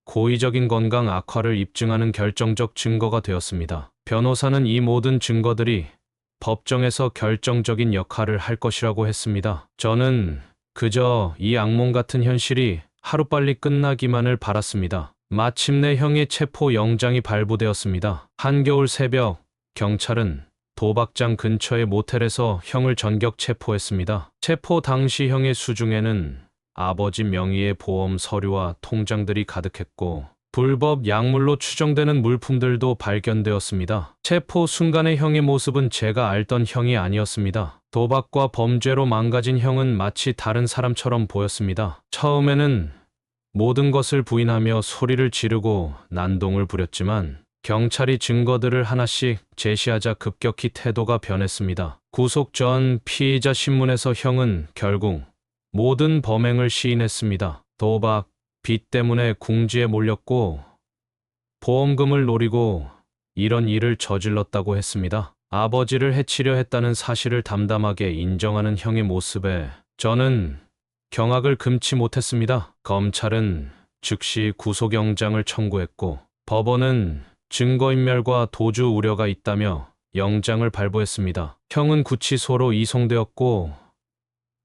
고의적인 건강 악화를 입증하는 결정적 증거가 되었습니다. 변호사는 이 모든 증거들이 법정에서 결정적인 역할을 할 것이라고 했습니다. 저는 그저 이 악몽 같은 현실이 하루빨리 끝나기만을 바랐습니다. 마침내 형의 체포 영장이 발부되었습니다. 한겨울 새벽, 경찰은 도박장 근처의 모텔에서 형을 전격 체포했습니다. 체포 당시 형의 수중에는 아버지 명의의 보험 서류와 통장들이 가득했고 불법 약물로 추정되는 물품들도 발견되었습니다. 체포 순간의 형의 모습은 제가 알던 형이 아니었습니다. 도박과 범죄로 망가진 형은 마치 다른 사람처럼 보였습니다. 처음에는 모든 것을 부인하며 소리를 지르고 난동을 부렸지만 경찰이 증거들을 하나씩 제시하자 급격히 태도가 변했습니다. 구속 전 피의자 신문에서 형은 결국 모든 범행을 시인했습니다. 도박, 빚 때문에 궁지에 몰렸고 보험금을 노리고 이런 일을 저질렀다고 했습니다. 아버지를 해치려 했다는 사실을 담담하게 인정하는 형의 모습에 저는 경악을 금치 못했습니다. 검찰은 즉시 구속영장을 청구했고 법원은 증거인멸과 도주 우려가 있다며 영장을 발부했습니다. 형은 구치소로 이송되었고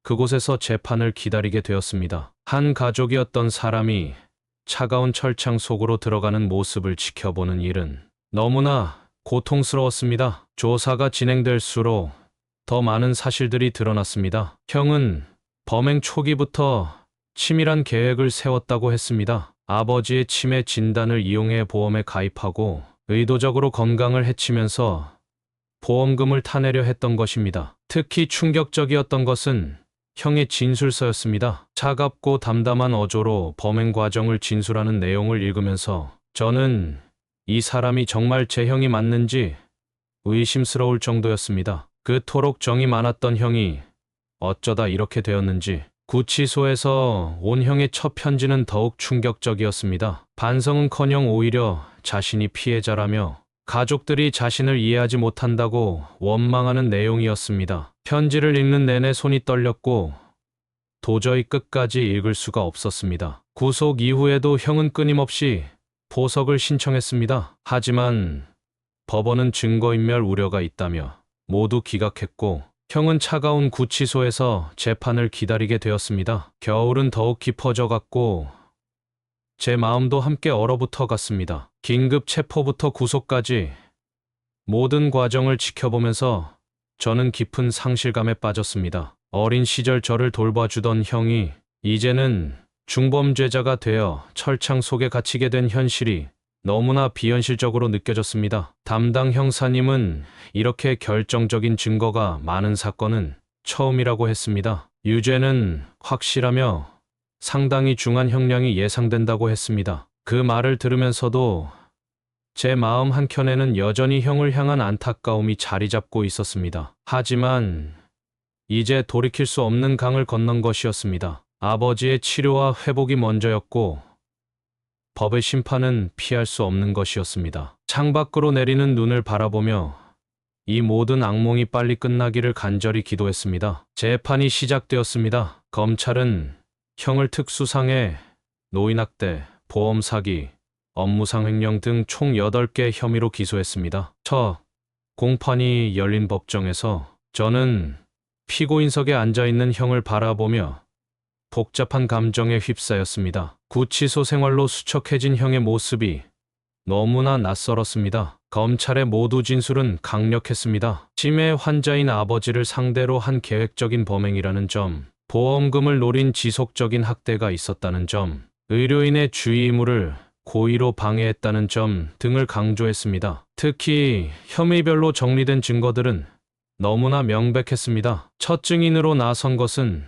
그곳에서 재판을 기다리게 되었습니다. 한 가족이었던 사람이 차가운 철창 속으로 들어가는 모습을 지켜보는 일은 너무나 고통스러웠습니다. 조사가 진행될수록 더 많은 사실들이 드러났습니다. 형은 범행 초기부터 치밀한 계획을 세웠다고 했습니다. 아버지의 치매 진단을 이용해 보험에 가입하고 의도적으로 건강을 해치면서 보험금을 타내려 했던 것입니다. 특히 충격적이었던 것은 형의 진술서였습니다. 차갑고 담담한 어조로 범행 과정을 진술하는 내용을 읽으면서 저는 이 사람이 정말 제 형이 맞는지 의심스러울 정도였습니다. 그토록 정이 많았던 형이 어쩌다 이렇게 되었는지. 구치소에서 온 형의 첫 편지는 더욱 충격적이었습니다. 반성은커녕 오히려 자신이 피해자라며 가족들이 자신을 이해하지 못한다고 원망하는 내용이었습니다. 편지를 읽는 내내 손이 떨렸고 도저히 끝까지 읽을 수가 없었습니다. 구속 이후에도 형은 끊임없이 보석을 신청했습니다. 하지만 법원은 증거인멸 우려가 있다며 모두 기각했고 형은 차가운 구치소에서 재판을 기다리게 되었습니다. 겨울은 더욱 깊어져 갔고 제 마음도 함께 얼어붙어 갔습니다. 긴급 체포부터 구속까지 모든 과정을 지켜보면서 저는 깊은 상실감에 빠졌습니다. 어린 시절 저를 돌봐주던 형이 이제는 중범죄자가 되어 철창 속에 갇히게 된 현실이 너무나 비현실적으로 느껴졌습니다. 담당 형사님은 이렇게 결정적인 증거가 많은 사건은 처음이라고 했습니다. 유죄는 확실하며 상당히 중한 형량이 예상된다고 했습니다. 그 말을 들으면서도 제 마음 한켠에는 여전히 형을 향한 안타까움이 자리 잡고 있었습니다. 하지만 이제 돌이킬 수 없는 강을 건넌 것이었습니다. 아버지의 치료와 회복이 먼저였고 법의 심판은 피할 수 없는 것이었습니다. 창밖으로 내리는 눈을 바라보며 이 모든 악몽이 빨리 끝나기를 간절히 기도했습니다. 재판이 시작되었습니다. 검찰은 형을 특수상해, 노인학대, 보험 사기, 업무상 횡령 등 총 8개 혐의로 기소했습니다. 첫 공판이 열린 법정에서 저는 피고인석에 앉아있는 형을 바라보며 복잡한 감정에 휩싸였습니다. 구치소 생활로 수척해진 형의 모습이 너무나 낯설었습니다. 검찰의 모두 진술은 강력했습니다. 치매 환자인 아버지를 상대로 한 계획적인 범행이라는 점, 보험금을 노린 지속적인 학대가 있었다는 점, 의료인의 주의 의무를 고의로 방해했다는 점 등을 강조했습니다. 특히 혐의별로 정리된 증거들은 너무나 명백했습니다. 첫 증인으로 나선 것은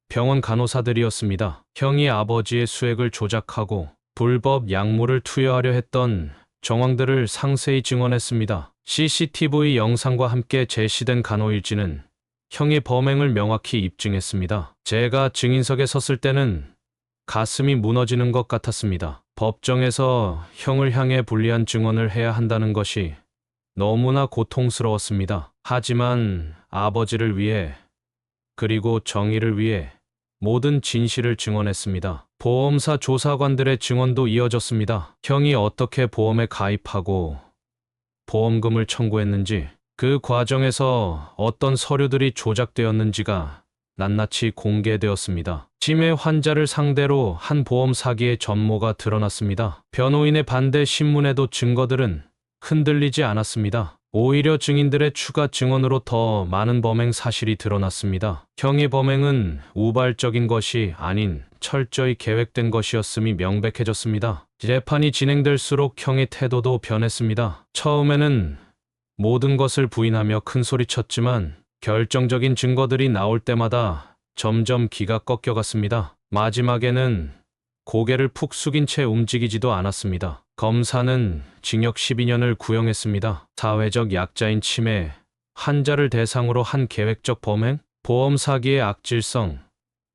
병원 간호사들이었습니다. 형이 아버지의 수액을 조작하고 불법 약물을 투여하려 했던 정황들을 상세히 증언했습니다. CCTV 영상과 함께 제시된 간호일지는 형의 범행을 명확히 입증했습니다. 제가 증인석에 섰을 때는 가슴이 무너지는 것 같았습니다. 법정에서 형을 향해 불리한 증언을 해야 한다는 것이 너무나 고통스러웠습니다. 하지만 아버지를 위해 그리고 정의를 위해 모든 진실을 증언했습니다. 보험사 조사관들의 증언도 이어졌습니다. 형이 어떻게 보험에 가입하고 보험금을 청구했는지, 그 과정에서 어떤 서류들이 조작되었는지가 낱낱이 공개되었습니다. 치매 환자를 상대로 한 보험 사기의 전모가 드러났습니다. 변호인의 반대 신문에도 증거들은 흔들리지 않았습니다. 오히려 증인들의 추가 증언으로 더 많은 범행 사실이 드러났습니다. 형의 범행은 우발적인 것이 아닌 철저히 계획된 것이었음이 명백해졌습니다. 재판이 진행될수록 형의 태도도 변했습니다. 처음에는 모든 것을 부인하며 큰소리쳤지만 결정적인 증거들이 나올 때마다 점점 기가 꺾여갔습니다. 마지막에는 고개를 푹 숙인 채 움직이지도 않았습니다. 검사는 징역 12년을 구형했습니다. 사회적 약자인 치매 환자를 대상으로 한 계획적 범행, 보험 사기의 악질성,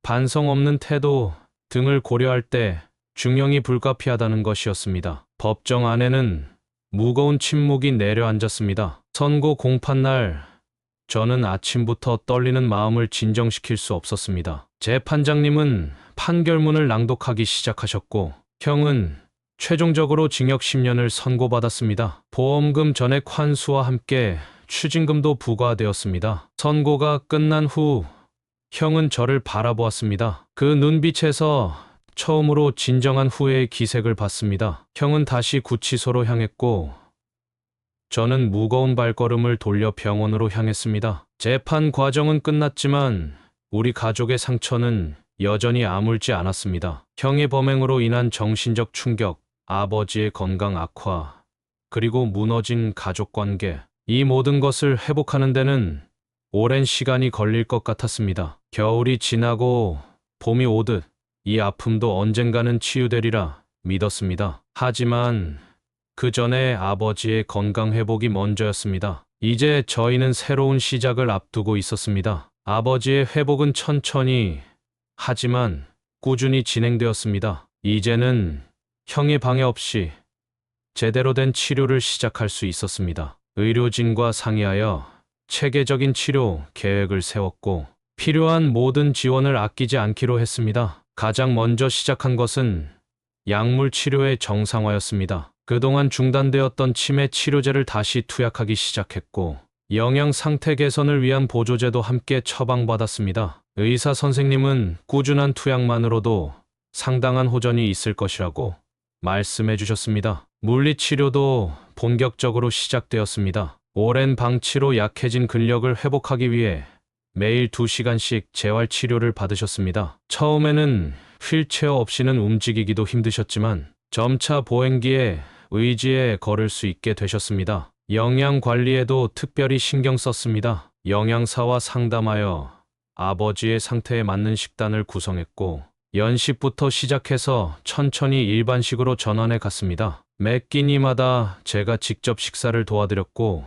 반성 없는 태도 등을 고려할 때 중형이 불가피하다는 것이었습니다. 법정 안에는 무거운 침묵이 내려앉았습니다. 선고 공판날 저는 아침부터 떨리는 마음을 진정시킬 수 없었습니다. 재판장님은 판결문을 낭독하기 시작하셨고 형은 최종적으로 징역 10년을 선고받았습니다. 보험금 전액 환수와 함께 추징금도 부과되었습니다. 선고가 끝난 후 형은 저를 바라보았습니다. 그 눈빛에서 처음으로 진정한 후회의 기색을 봤습니다. 형은 다시 구치소로 향했고 저는 무거운 발걸음을 돌려 병원으로 향했습니다. 재판 과정은 끝났지만 우리 가족의 상처는 여전히 아물지 않았습니다. 형의 범행으로 인한 정신적 충격, 아버지의 건강 악화, 그리고 무너진 가족관계, 이 모든 것을 회복하는 데는 오랜 시간이 걸릴 것 같았습니다. 겨울이 지나고 봄이 오듯 이 아픔도 언젠가는 치유되리라 믿었습니다. 하지만 그 전에 아버지의 건강 회복이 먼저였습니다. 이제 저희는 새로운 시작을 앞두고 있었습니다. 아버지의 회복은 천천히 하지만 꾸준히 진행되었습니다. 이제는 형의 방해 없이 제대로 된 치료를 시작할 수 있었습니다. 의료진과 상의하여 체계적인 치료 계획을 세웠고 필요한 모든 지원을 아끼지 않기로 했습니다. 가장 먼저 시작한 것은 약물 치료의 정상화였습니다. 그동안 중단되었던 치매 치료제를 다시 투약하기 시작했고 영양 상태 개선을 위한 보조제도 함께 처방받았습니다. 의사 선생님은 꾸준한 투약만으로도 상당한 호전이 있을 것이라고 말씀해 주셨습니다. 물리치료도 본격적으로 시작되었습니다. 오랜 방치로 약해진 근력을 회복하기 위해 매일 2시간씩 재활치료를 받으셨습니다. 처음에는 휠체어 없이는 움직이기도 힘드셨지만 점차 보행기에 의지에 걸을 수 있게 되셨습니다. 영양 관리에도 특별히 신경 썼습니다. 영양사와 상담하여 아버지의 상태에 맞는 식단을 구성했고 연식부터 시작해서 천천히 일반식으로 전환해 갔습니다. 매 끼니마다 제가 직접 식사를 도와드렸고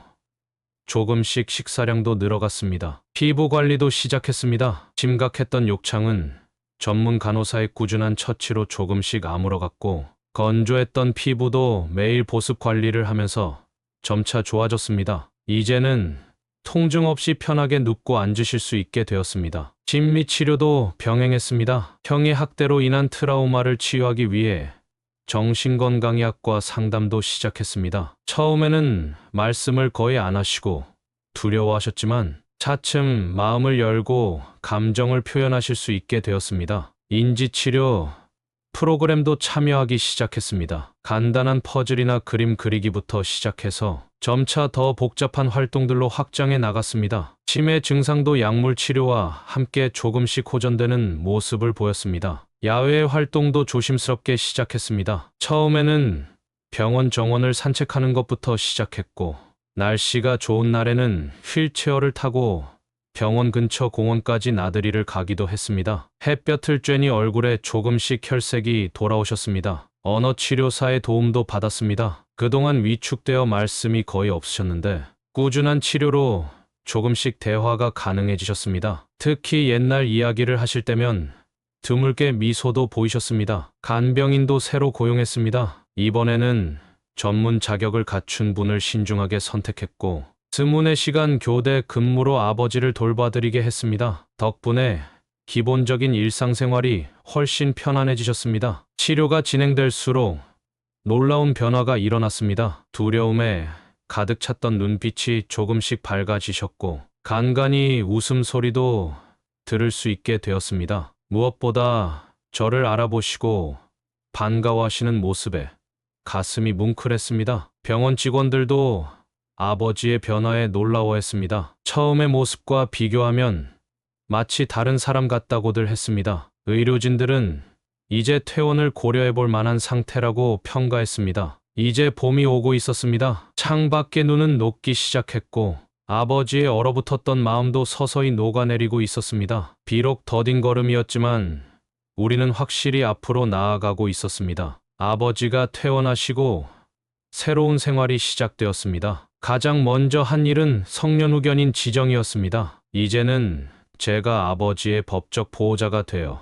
조금씩 식사량도 늘어갔습니다. 피부 관리도 시작했습니다. 심각했던 욕창은 전문 간호사의 꾸준한 처치로 조금씩 아물어갔고 건조했던 피부도 매일 보습 관리를 하면서 점차 좋아졌습니다. 이제는 통증 없이 편하게 눕고 앉으실 수 있게 되었습니다. 심리치료도 병행했습니다. 형의 학대로 인한 트라우마를 치유하기 위해 정신건강의학과 상담도 시작했습니다. 처음에는 말씀을 거의 안 하시고 두려워하셨지만 차츰 마음을 열고 감정을 표현하실 수 있게 되었습니다. 인지치료 프로그램도 참여하기 시작했습니다. 간단한 퍼즐이나 그림 그리기부터 시작해서 점차 더 복잡한 활동들로 확장해 나갔습니다. 치매 증상도 약물 치료와 함께 조금씩 호전되는 모습을 보였습니다. 야외 활동도 조심스럽게 시작했습니다. 처음에는 병원 정원을 산책하는 것부터 시작했고 날씨가 좋은 날에는 휠체어를 타고 병원 근처 공원까지 나들이를 가기도 했습니다. 햇볕을 쬐니 얼굴에 조금씩 혈색이 돌아오셨습니다. 언어치료사의 도움도 받았습니다. 그동안 위축되어 말씀이 거의 없으셨는데 꾸준한 치료로 조금씩 대화가 가능해지셨습니다. 특히 옛날 이야기를 하실 때면 드물게 미소도 보이셨습니다. 간병인도 새로 고용했습니다. 이번에는 전문 자격을 갖춘 분을 신중하게 선택했고 스문의 시간 교대 근무로 아버지를 돌봐드리게 했습니다. 덕분에 기본적인 일상생활이 훨씬 편안해지셨습니다. 치료가 진행될수록 놀라운 변화가 일어났습니다. 두려움에 가득 찼던 눈빛이 조금씩 밝아지셨고 간간히 웃음소리도 들을 수 있게 되었습니다. 무엇보다 저를 알아보시고 반가워하시는 모습에 가슴이 뭉클했습니다. 병원 직원들도 아버지의 변화에 놀라워했습니다. 처음의 모습과 비교하면 마치 다른 사람 같다고들 했습니다. 의료진들은 이제 퇴원을 고려해볼 만한 상태라고 평가했습니다. 이제 봄이 오고 있었습니다. 창밖의 눈은 녹기 시작했고 아버지의 얼어붙었던 마음도 서서히 녹아내리고 있었습니다. 비록 더딘 걸음이었지만 우리는 확실히 앞으로 나아가고 있었습니다. 아버지가 퇴원하시고 새로운 생활이 시작되었습니다. 가장 먼저 한 일은 성년후견인 지정이었습니다. 이제는 제가 아버지의 법적 보호자가 되어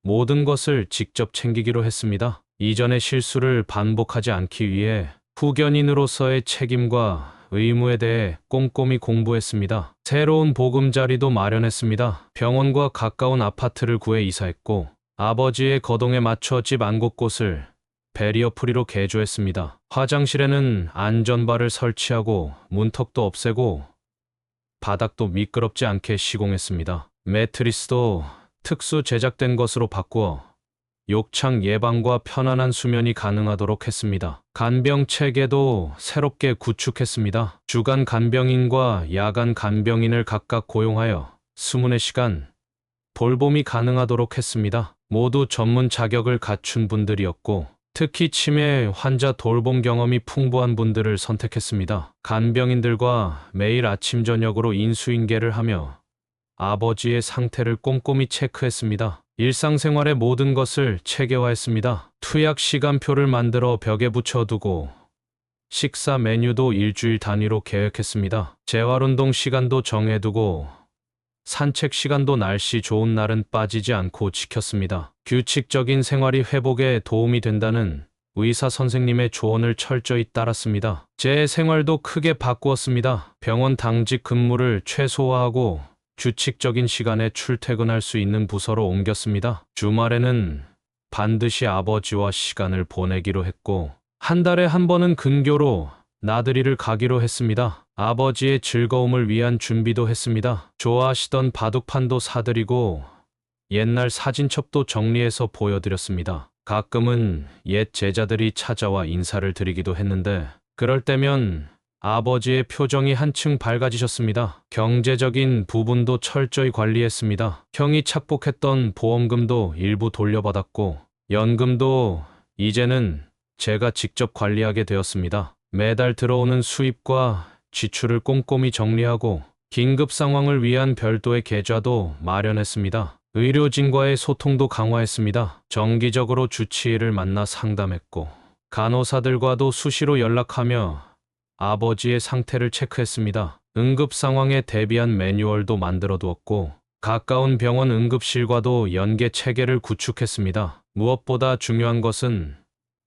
모든 것을 직접 챙기기로 했습니다. 이전의 실수를 반복하지 않기 위해 후견인으로서의 책임과 의무에 대해 꼼꼼히 공부했습니다. 새로운 보금자리도 마련했습니다. 병원과 가까운 아파트를 구해 이사했고 아버지의 거동에 맞춰 집 안 곳곳을 베리어 프리로 개조했습니다. 화장실에는 안전바를 설치하고 문턱도 없애고 바닥도 미끄럽지 않게 시공했습니다. 매트리스도 특수 제작된 것으로 바꾸어 욕창 예방과 편안한 수면이 가능하도록 했습니다. 간병 체계도 새롭게 구축했습니다. 주간 간병인과 야간 간병인을 각각 고용하여 스문의 시간 돌봄이 가능하도록 했습니다. 모두 전문 자격을 갖춘 분들이었고 특히 치매 환자 돌봄 경험이 풍부한 분들을 선택했습니다. 간병인들과 매일 아침 저녁으로 인수인계를 하며 아버지의 상태를 꼼꼼히 체크했습니다. 일상생활의 모든 것을 체계화했습니다. 투약 시간표를 만들어 벽에 붙여두고 식사 메뉴도 일주일 단위로 계획했습니다. 재활운동 시간도 정해두고 산책 시간도 날씨 좋은 날은 빠지지 않고 지켰습니다. 규칙적인 생활이 회복에 도움이 된다는 의사 선생님의 조언을 철저히 따랐습니다. 제 생활도 크게 바꾸었습니다. 병원 당직 근무를 최소화하고 규칙적인 시간에 출퇴근할 수 있는 부서로 옮겼습니다. 주말에는 반드시 아버지와 시간을 보내기로 했고, 한 달에 한 번은 근교로 나들이를 가기로 했습니다. 아버지의 즐거움을 위한 준비도 했습니다. 좋아하시던 바둑판도 사드리고 옛날 사진첩도 정리해서 보여드렸습니다. 가끔은 옛 제자들이 찾아와 인사를 드리기도 했는데, 그럴 때면 아버지의 표정이 한층 밝아지셨습니다. 경제적인 부분도 철저히 관리했습니다. 형이 착복했던 보험금도 일부 돌려받았고, 연금도 이제는 제가 직접 관리하게 되었습니다. 매달 들어오는 수입과 지출을 꼼꼼히 정리하고 긴급 상황을 위한 별도의 계좌도 마련했습니다. 의료진과의 소통도 강화했습니다. 정기적으로 주치의를 만나 상담했고, 간호사들과도 수시로 연락하며 아버지의 상태를 체크했습니다. 응급 상황에 대비한 매뉴얼도 만들어 두었고, 가까운 병원 응급실과도 연계 체계를 구축했습니다. 무엇보다 중요한 것은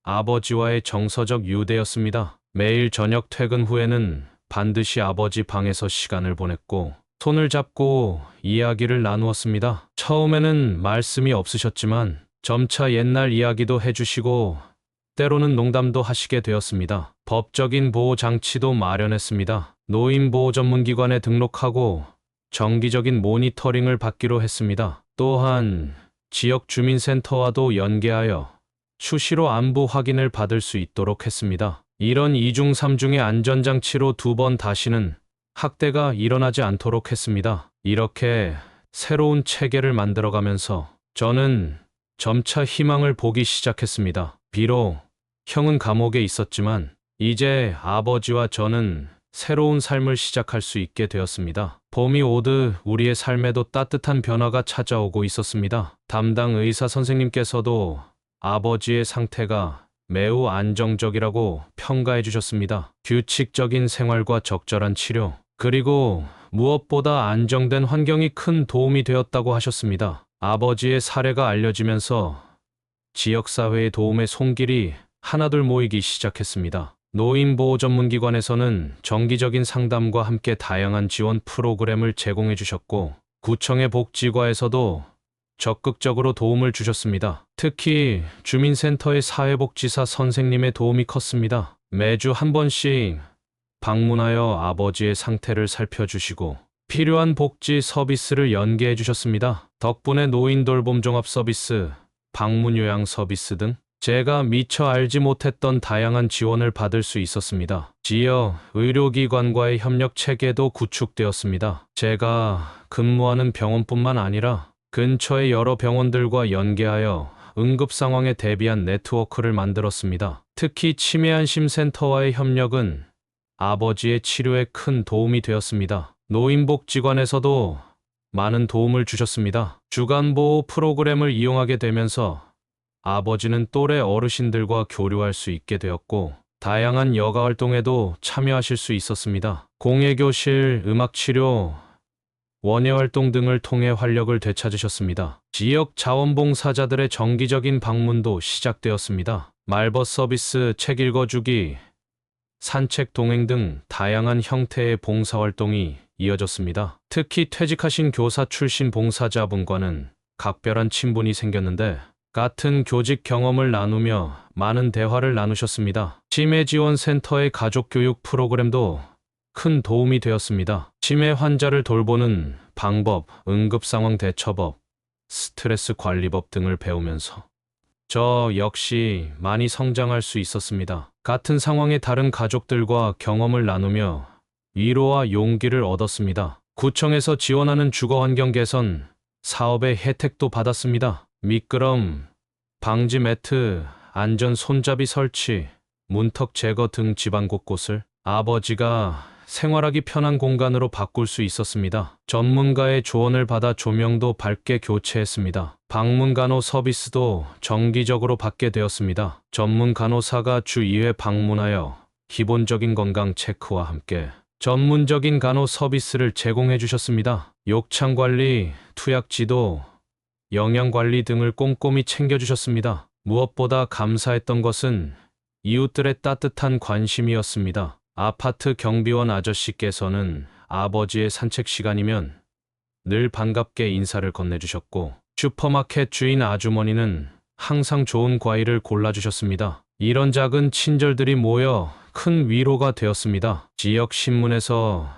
아버지와의 정서적 유대였습니다. 매일 저녁 퇴근 후에는 반드시 아버지 방에서 시간을 보냈고, 손을 잡고 이야기를 나누었습니다. 처음에는 말씀이 없으셨지만 점차 옛날 이야기도 해주시고 때로는 농담도 하시게 되었습니다. 법적인 보호 장치도 마련했습니다. 노인보호 전문기관에 등록하고 정기적인 모니터링을 받기로 했습니다. 또한 지역 주민센터와도 연계하여 수시로 안부 확인을 받을 수 있도록 했습니다. 이런 2중 3중의 안전장치로 2번 다시는 학대가 일어나지 않도록 했습니다. 이렇게 새로운 체계를 만들어가면서 저는 점차 희망을 보기 시작했습니다. 비록 형은 감옥에 있었지만 이제 아버지와 저는 새로운 삶을 시작할 수 있게 되었습니다. 봄이 오듯 우리의 삶에도 따뜻한 변화가 찾아오고 있었습니다. 담당 의사 선생님께서도 아버지의 상태가 매우 안정적이라고 평가해 주셨습니다. 규칙적인 생활과 적절한 치료, 그리고 무엇보다 안정된 환경이 큰 도움이 되었다고 하셨습니다. 아버지의 사례가 알려지면서 지역사회의 도움의 손길이 하나둘 모이기 시작했습니다. 노인보호 전문기관에서는 정기적인 상담과 함께 다양한 지원 프로그램을 제공해 주셨고, 구청의 복지과에서도 적극적으로 도움을 주셨습니다. 특히 주민센터의 사회복지사 선생님의 도움이 컸습니다. 매주 한 번씩 방문하여 아버지의 상태를 살펴주시고 필요한 복지 서비스를 연계해 주셨습니다. 덕분에 노인 돌봄 종합 서비스, 방문 요양 서비스 등 제가 미처 알지 못했던 다양한 지원을 받을 수 있었습니다. 지역 의료기관과의 협력 체계도 구축되었습니다. 제가 근무하는 병원뿐만 아니라 근처의 여러 병원들과 연계하여 응급 상황에 대비한 네트워크를 만들었습니다. 특히 치매안심센터와의 협력은 아버지의 치료에 큰 도움이 되었습니다. 노인복지관에서도 많은 도움을 주셨습니다. 주간보호 프로그램을 이용하게 되면서 아버지는 또래 어르신들과 교류할 수 있게 되었고, 다양한 여가 활동에도 참여하실 수 있었습니다. 공예교실, 음악치료, 원예활동 등을 통해 활력을 되찾으셨습니다. 지역 자원봉사자들의 정기적인 방문도 시작되었습니다. 말벗 서비스, 책 읽어주기, 산책 동행 등 다양한 형태의 봉사활동이 이어졌습니다. 특히 퇴직하신 교사 출신 봉사자분과는 각별한 친분이 생겼는데, 같은 교직 경험을 나누며 많은 대화를 나누셨습니다. 치매지원센터의 가족교육 프로그램도 큰 도움이 되었습니다. 치매 환자를 돌보는 방법, 응급상황 대처법, 스트레스 관리법 등을 배우면서 저 역시 많이 성장할 수 있었습니다. 같은 상황의 다른 가족들과 경험을 나누며 위로와 용기를 얻었습니다. 구청에서 지원하는 주거환경 개선 사업의 혜택도 받았습니다. 미끄럼 방지 매트, 안전 손잡이 설치, 문턱 제거 등 집안 곳곳을 아버지가 생활하기 편한 공간으로 바꿀 수 있었습니다. 전문가의 조언을 받아 조명도 밝게 교체했습니다. 방문 간호 서비스도 정기적으로 받게 되었습니다. 전문 간호사가 주 2회 방문하여 기본적인 건강 체크와 함께 전문적인 간호 서비스를 제공해 주셨습니다. 욕창 관리, 투약 지도, 영양 관리 등을 꼼꼼히 챙겨주셨습니다. 무엇보다 감사했던 것은 이웃들의 따뜻한 관심이었습니다. 아파트 경비원 아저씨께서는 아버지의 산책 시간이면 늘 반갑게 인사를 건네주셨고, 슈퍼마켓 주인 아주머니는 항상 좋은 과일을 골라주셨습니다. 이런 작은 친절들이 모여 큰 위로가 되었습니다. 지역 신문에서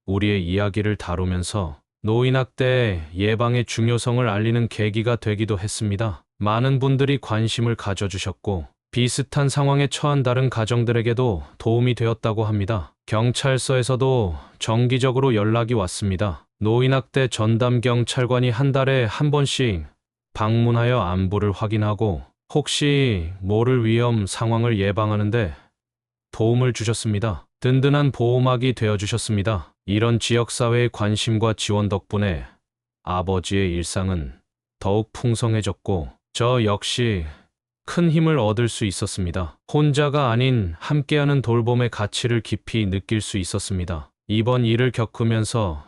우리의 이야기를 다루면서 노인학대 예방의 중요성을 알리는 계기가 되기도 했습니다. 많은 분들이 관심을 가져주셨고, 비슷한 상황에 처한 다른 가정들에게도 도움이 되었다고 합니다. 경찰서에서도 정기적으로 연락이 왔습니다. 노인학대 전담 경찰관이 한 달에 한 번씩 방문하여 안부를 확인하고 혹시 모를 위험 상황을 예방하는데 도움을 주셨습니다. 든든한 보호막이 되어주셨습니다. 이런 지역사회의 관심과 지원 덕분에 아버지의 일상은 더욱 풍성해졌고, 저 역시 큰 힘을 얻을 수 있었습니다. 혼자가 아닌 함께하는 돌봄의 가치를 깊이 느낄 수 있었습니다. 이번 일을 겪으면서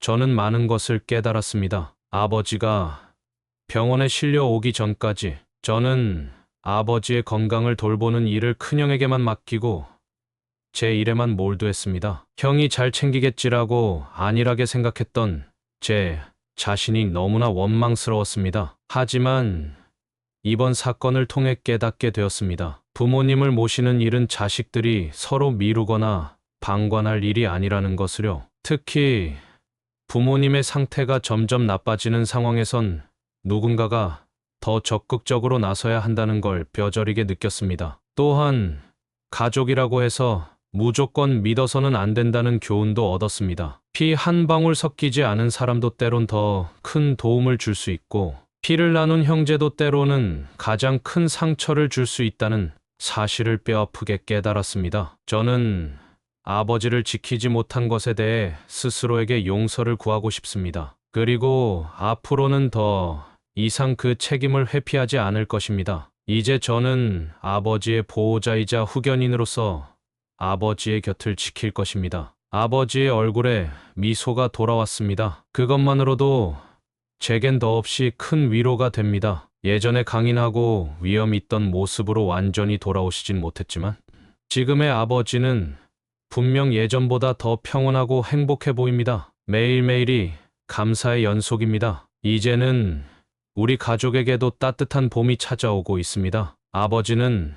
저는 많은 것을 깨달았습니다. 아버지가 병원에 실려오기 전까지 저는 아버지의 건강을 돌보는 일을 큰형에게만 맡기고 제 일에만 몰두했습니다. 형이 잘 챙기겠지라고 안일하게 생각했던 제 자신이 너무나 원망스러웠습니다. 하지만 이번 사건을 통해 깨닫게 되었습니다. 부모님을 모시는 일은 자식들이 서로 미루거나 방관할 일이 아니라는 것을요. 특히 부모님의 상태가 점점 나빠지는 상황에선 누군가가 더 적극적으로 나서야 한다는 걸 뼈저리게 느꼈습니다. 또한 가족이라고 해서 무조건 믿어서는 안 된다는 교훈도 얻었습니다. 피 한 방울 섞이지 않은 사람도 때론 더 큰 도움을 줄 수 있고, 피를 나눈 형제도 때로는 가장 큰 상처를 줄 수 있다는 사실을 뼈아프게 깨달았습니다. 저는 아버지를 지키지 못한 것에 대해 스스로에게 용서를 구하고 싶습니다. 그리고 앞으로는 더 이상 그 책임을 회피하지 않을 것입니다. 이제 저는 아버지의 보호자이자 후견인으로서 아버지의 곁을 지킬 것입니다. 아버지의 얼굴에 미소가 돌아왔습니다. 그것만으로도 제겐 더없이 큰 위로가 됩니다. 예전에 강인하고 위험 있던 모습으로 완전히 돌아오시진 못했지만 지금의 아버지는 분명 예전보다 더 평온하고 행복해 보입니다. 매일매일이 감사의 연속입니다. 이제는 우리 가족에게도 따뜻한 봄이 찾아오고 있습니다. 아버지는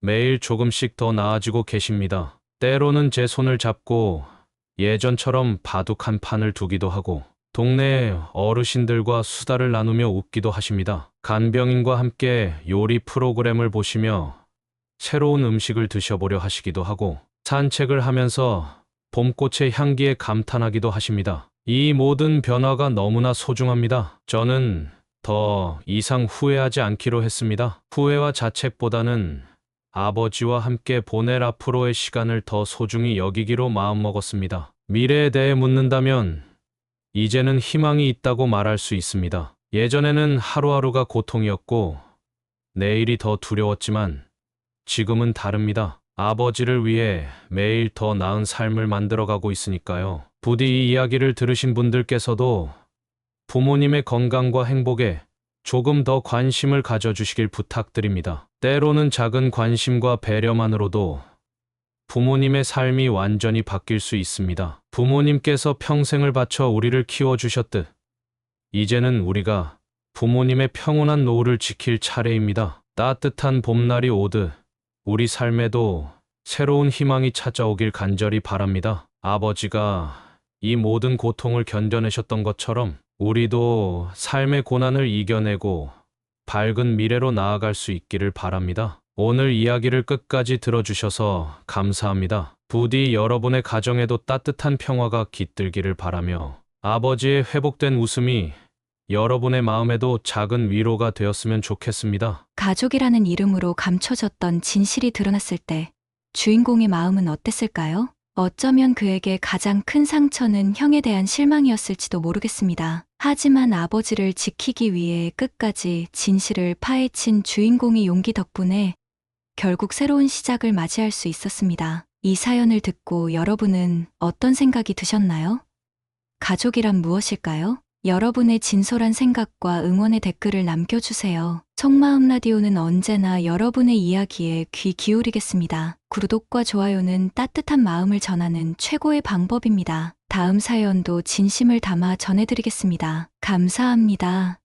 매일 조금씩 더 나아지고 계십니다. 때로는 제 손을 잡고 예전처럼 바둑 한 판을 두기도 하고 동네 어르신들과 수다를 나누며 웃기도 하십니다. 간병인과 함께 요리 프로그램을 보시며 새로운 음식을 드셔보려 하시기도 하고 산책을 하면서 봄꽃의 향기에 감탄하기도 하십니다. 이 모든 변화가 너무나 소중합니다. 저는 더 이상 후회하지 않기로 했습니다. 후회와 자책보다는 아버지와 함께 보낼 앞으로의 시간을 더 소중히 여기기로 마음먹었습니다. 미래에 대해 묻는다면 이제는 희망이 있다고 말할 수 있습니다. 예전에는 하루하루가 고통이었고 내일이 더 두려웠지만 지금은 다릅니다. 아버지를 위해 매일 더 나은 삶을 만들어가고 있으니까요. 부디 이 이야기를 들으신 분들께서도 부모님의 건강과 행복에 조금 더 관심을 가져주시길 부탁드립니다. 때로는 작은 관심과 배려만으로도 부모님의 삶이 완전히 바뀔 수 있습니다. 부모님께서 평생을 바쳐 우리를 키워주셨듯 이제는 우리가 부모님의 평온한 노후를 지킬 차례입니다. 따뜻한 봄날이 오듯 우리 삶에도 새로운 희망이 찾아오길 간절히 바랍니다. 아버지가 이 모든 고통을 견뎌내셨던 것처럼 우리도 삶의 고난을 이겨내고 밝은 미래로 나아갈 수 있기를 바랍니다. 오늘 이야기를 끝까지 들어주셔서 감사합니다. 부디 여러분의 가정에도 따뜻한 평화가 깃들기를 바라며 아버지의 회복된 웃음이 여러분의 마음에도 작은 위로가 되었으면 좋겠습니다. 가족이라는 이름으로 감춰졌던 진실이 드러났을 때 주인공의 마음은 어땠을까요? 어쩌면 그에게 가장 큰 상처는 형에 대한 실망이었을지도 모르겠습니다. 하지만 아버지를 지키기 위해 끝까지 진실을 파헤친 주인공의 용기 덕분에 결국 새로운 시작을 맞이할 수 있었습니다. 이 사연을 듣고 여러분은 어떤 생각이 드셨나요? 가족이란 무엇일까요? 여러분의 진솔한 생각과 응원의 댓글을 남겨주세요. 속마음 라디오는 언제나 여러분의 이야기에 귀 기울이겠습니다. 구독과 좋아요는 따뜻한 마음을 전하는 최고의 방법입니다. 다음 사연도 진심을 담아 전해드리겠습니다. 감사합니다.